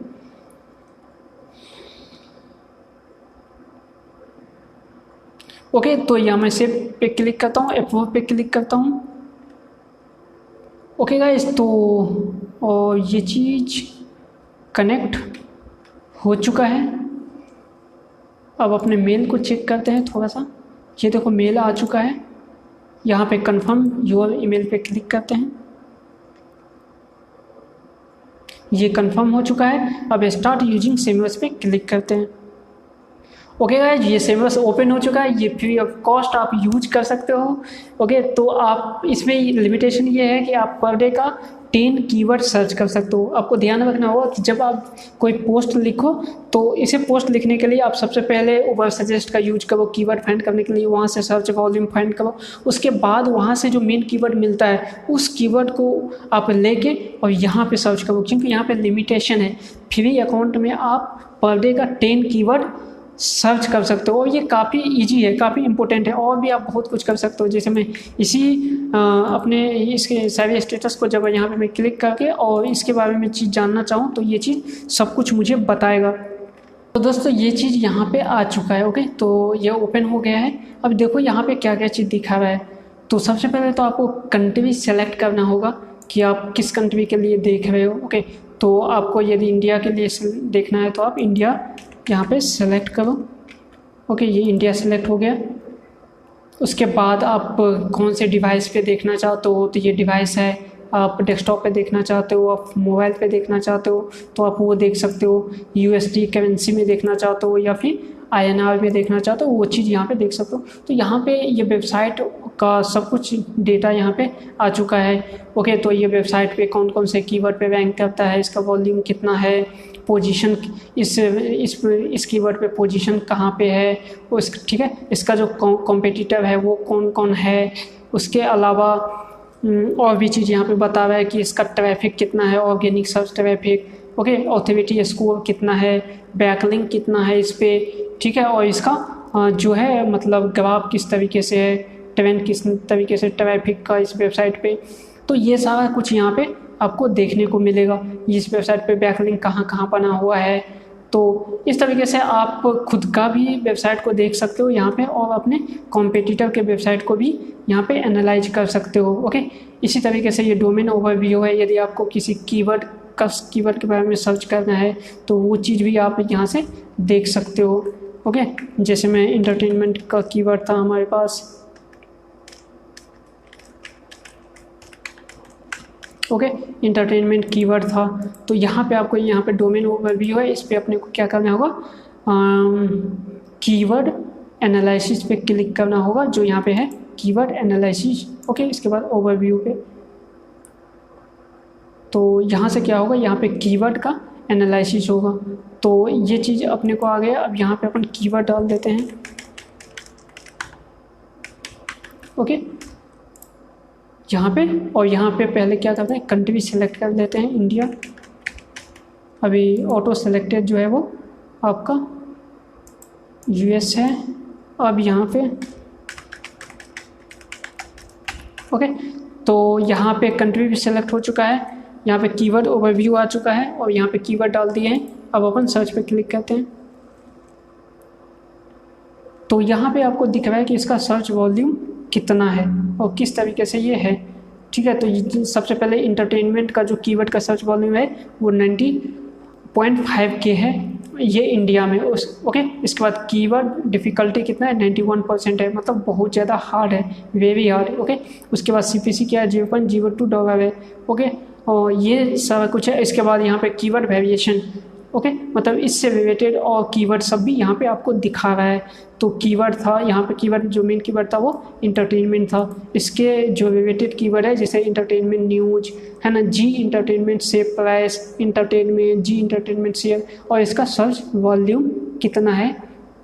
ओके, तो यहाँ मैं सेव पे क्लिक करता हूँ, F4 पे क्लिक करता हूँ। ओके गाइज, तो और ये चीज़ कनेक्ट हो चुका है। अब अपने मेल को चेक करते हैं थोड़ा सा। ये देखो मेल आ चुका है। यहाँ पे कंफर्म योर ईमेल पे क्लिक करते हैं, ये कंफर्म हो चुका है। अब स्टार्ट यूजिंग सेमरस पे क्लिक करते हैं। ओके गाइज, ये सेमरस ओपन हो चुका है, ये फ्री ऑफ कॉस्ट आप यूज कर सकते हो। ओके, तो आप इसमें लिमिटेशन ये है कि आप पर डे का 10 कीवर्ड सर्च कर सकते हो। आपको ध्यान रखना होगा कि जब आप कोई पोस्ट लिखो तो इसे पोस्ट लिखने के लिए आप सबसे पहले उबर सजेस्ट का यूज करो, कीवर्ड फाइंड करने के लिए वहाँ से सर्च वॉल्यूम फाइंड करो। उसके बाद वहाँ से जो मेन कीवर्ड मिलता है उस कीवर्ड को आप लेके और यहाँ पे सर्च करो, क्योंकि यहाँ पे लिमिटेशन है। फ्री अकाउंट में आप पर डे का 10 कीवर्ड सर्च कर सकते हो और ये काफ़ी इजी है, काफ़ी इंपॉर्टेंट है। और भी आप बहुत कुछ कर सकते हो, जैसे मैं इसी अपने इसके सारे स्टेटस को जब यहाँ पे मैं क्लिक करके और इसके बारे में चीज़ जानना चाहूँ तो ये चीज़ सब कुछ मुझे बताएगा। तो दोस्तों ये चीज़ यहाँ पे आ चुका है। ओके, तो ये ओपन हो गया है। अब देखो यहाँ पे क्या क्या चीज़ दिखा रहा है। तो सबसे पहले तो आपको कंट्री सेलेक्ट करना होगा कि आप किस कंट्री के लिए देख रहे हो। ओके, तो आपको यदि इंडिया के लिए देखना है तो आप इंडिया यहाँ पे सेलेक्ट करो। ओके, ये इंडिया सेलेक्ट हो गया। उसके बाद आप कौन से डिवाइस पे देखना चाहते हो तो ये डिवाइस है। आप डेस्कटॉप पे देखना चाहते हो, आप मोबाइल पे देखना चाहते हो तो आप वो देख सकते हो। यूएसडी करेंसी में देखना चाहते हो या फिर INR में देखना चाहते हो, वो चीज़ यहाँ पे देख सकते हो। तो यहाँ पे ये वेबसाइट का सब कुछ डेटा यहाँ पे आ चुका है। ओके, तो ये वेबसाइट पे कौन कौन से कीवर्ड पे रैंक करता है, इसका वॉल्यूम कितना है, पोजीशन इस कीवर्ड पे पोजीशन कहाँ पे है, उस ठीक है, इसका जो कॉम्पिटिटर है वो कौन कौन है। उसके अलावा और भी चीज़ यहाँ पे बता रहा है कि इसका ट्रैफिक कितना है, organic search traffic. Okay, authority score कितना है, बैकलिंक कितना है इस पर, ठीक है। और इसका जो है मतलब ग्राफ किस तरीके से है, ट्रेंड किस तरीके से ट्रैफिक का इस वेबसाइट पे। तो ये सारा कुछ यहाँ पे आपको देखने को मिलेगा। इस वेबसाइट पे बैकलिंक कहाँ कहाँ बना हुआ है। तो इस तरीके से आप खुद का भी वेबसाइट को देख सकते हो यहाँ पे और अपने कॉम्पिटिटर के वेबसाइट को भी यहाँ पे एनालाइज कर सकते हो। ओके, इसी तरीके से ये डोमेन ओवरव्यू है। यदि आपको किसी कीवर्ड के बारे में सर्च करना है तो वो चीज़ भी आप यहाँ से देख सकते हो। ओके, जैसे मैं इंटरटेनमेंट का कीवर्ड था हमारे पास। ओके, इंटरटेनमेंट कीवर्ड था तो यहाँ पे आपको यहाँ पे डोमेन ओवरव्यू है, इस पे अपने को क्या करना होगा, कीवर्ड एनालिसिस पे क्लिक करना होगा, जो यहाँ पे है कीवर्ड एनालिसिस। ओके, इसके बाद ओवरव्यू पे तो यहाँ से क्या होगा, यहाँ पे कीवर्ड का एनालिसिस होगा। तो ये चीज़ अपने को आ गया। अब यहाँ पे अपन कीवर्ड डाल देते हैं। ओके, यहाँ पे और यहाँ पे पहले क्या करते हैं, कंट्री सेलेक्ट कर लेते हैं इंडिया। अभी ऑटो सेलेक्टेड जो है वो आपका US है। अब यहाँ पे ओके, तो यहाँ पे कंट्री भी सेलेक्ट हो चुका है, यहाँ पे कीवर्ड ओवरव्यू आ चुका है और यहाँ पे कीवर्ड डाल दिए हैं। अब अपन सर्च पे क्लिक करते हैं तो यहाँ पे आपको दिख रहा है कि इसका सर्च वॉल्यूम कितना है और किस तरीके से ये है। ठीक है, तो सबसे पहले इंटरटेनमेंट का जो कीवर्ड का सर्च वॉल्यूम है वो 90.5K है, ये इंडिया में। ओके, इसके बाद कीवर्ड डिफ़िकल्टी कितना है, 91% है, मतलब बहुत ज़्यादा हार्ड है, वेरी हार्ड। ओके, उसके बाद CPC क्या है, $0.02 है। ओके, और ये सारा कुछ है। इसके बाद यहाँ पे कीवर्ड वेरिएशन ओके, मतलब इससे रिलेटेड और कीवर्ड सब भी यहाँ पे आपको दिखा रहा है। तो कीवर्ड था यहाँ पे, कीवर्ड जो मेन कीवर्ड था वो इंटरटेनमेंट था। इसके जो रिलेटेड कीवर्ड है जैसे इंटरटेनमेंट न्यूज है ना, G entertainment share price, entertainment, G entertainment share, और इसका सर्च वॉल्यूम कितना है।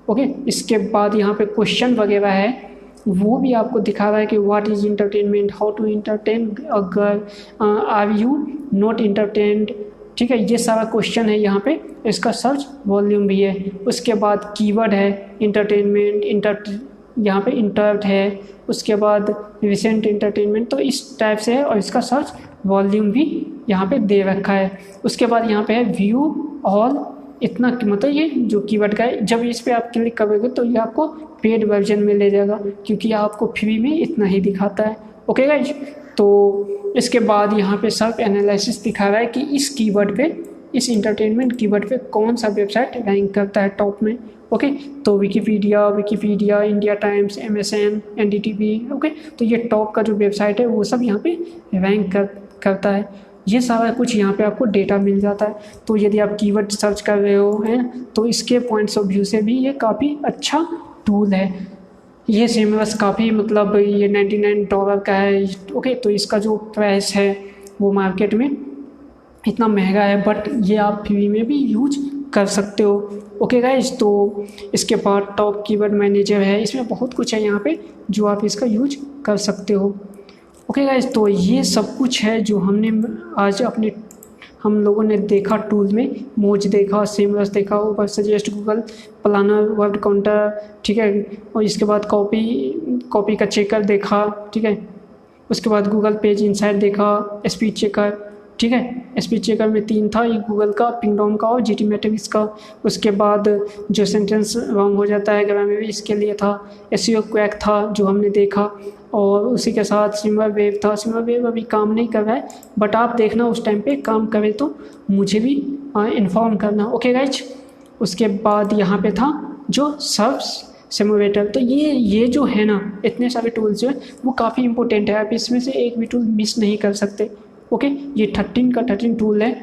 ओके, इसके बाद यहाँ पे क्वेश्चन वगैरह है वो भी आपको दिखा रहा है कि what is entertainment, how to entertain a girl, are you not entertained. ठीक है, ये सारा क्वेश्चन है यहाँ पे, इसका सर्च वॉल्यूम भी है। उसके बाद कीवर्ड है इंटरटेनमेंट, यहाँ पे इंटरप्ट है, उसके बाद रिसेंट इंटरटेनमेंट, तो इस टाइप से है, और इसका सर्च वॉल्यूम भी यहाँ पे दे रखा है। उसके बाद यहाँ पे है व्यू ऑल, इतना मतलब ये जो कीवर्ड का है, जब इस पर आप क्लिक करोगे तो ये आपको पेड वर्जन में ले जाएगा, क्योंकि आपको फ्री में इतना ही दिखाता है। ओके गाइज, तो इसके बाद यहाँ पे सर्च एनालिसिस दिखा रहा है कि इस कीवर्ड पे, इस इंटरटेनमेंट कीवर्ड पे कौन सा वेबसाइट रैंक करता है टॉप में। ओके, तो Wikipedia, India times, MSN, NDTV। Okay, तो ये टॉप का जो वेबसाइट है वो सब यहाँ पे रैंक करता है। ये सारा कुछ यहाँ पे आपको डेटा मिल जाता है। तो यदि आप कीवर्ड सर्च कर रहे हो हैं तो इसके पॉइंट्स ऑफ व्यू से भी ये काफ़ी अच्छा टूल है। ये सेमरस काफ़ी मतलब ये $99 का है। ओके, तो इसका जो प्राइस है वो मार्केट में इतना महंगा है, बट ये आप फ्री में भी यूज कर सकते हो। ओके गाइज, तो इसके बाद टॉप कीवर्ड मैनेजर है, इसमें बहुत कुछ है यहाँ पे जो आप इसका यूज कर सकते हो। ओके गाइज, तो ये सब कुछ है जो हमने आज हम लोगों ने देखा टूल में। मोज देखा, सेमरस देखा, Ubersuggest, Google planner, word counter, ठीक है, और इसके बाद कॉपी का चेकर देखा, ठीक है, उसके बाद गूगल पेज इनसाइट देखा, स्पीड चेकर, ठीक है, स्पीड चेकर में 3 था, ये गूगल का, पिंगडॉम का और GT मैट्रिक्स का। उसके बाद जो सेंटेंस रॉन्ग हो जाता है ग्रामर में, इसके लिए था। SEO क्वैक था जो हमने देखा, और उसी के साथ सिमरवेव था। सिमरवेव अभी काम नहीं कर रहा है, बट आप देखना उस टाइम पे काम करे तो मुझे भी इन्फॉर्म करना। ओके गाइज, उसके बाद यहाँ पे था जो सर्च सिमुलेटर। तो ये जो है ना, इतने सारे टूल्स जो है वो काफ़ी इंपॉर्टेंट है, आप इसमें से एक भी टूल मिस नहीं कर सकते। ओके, ये 13 का 13 टूल है।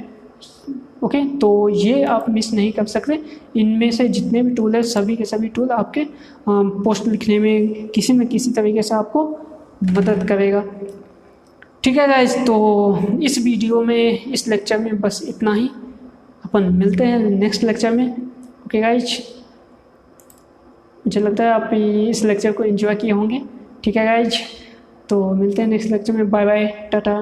ओके, तो ये आप मिस नहीं कर सकते। इनमें से जितने भी टूल है सभी के सभी टूल आपके पोस्ट लिखने में किसी न किसी तरीके से आपको मदद करेगा। ठीक है गाइस, तो इस वीडियो में, इस लेक्चर में बस इतना ही। अपन मिलते हैं नेक्स्ट लेक्चर में। ओके गाइज, मुझे लगता है आप इस लेक्चर को एंजॉय किए होंगे। ठीक है गाइज, तो मिलते हैं नेक्स्ट लेक्चर में। Bye bye, Tata.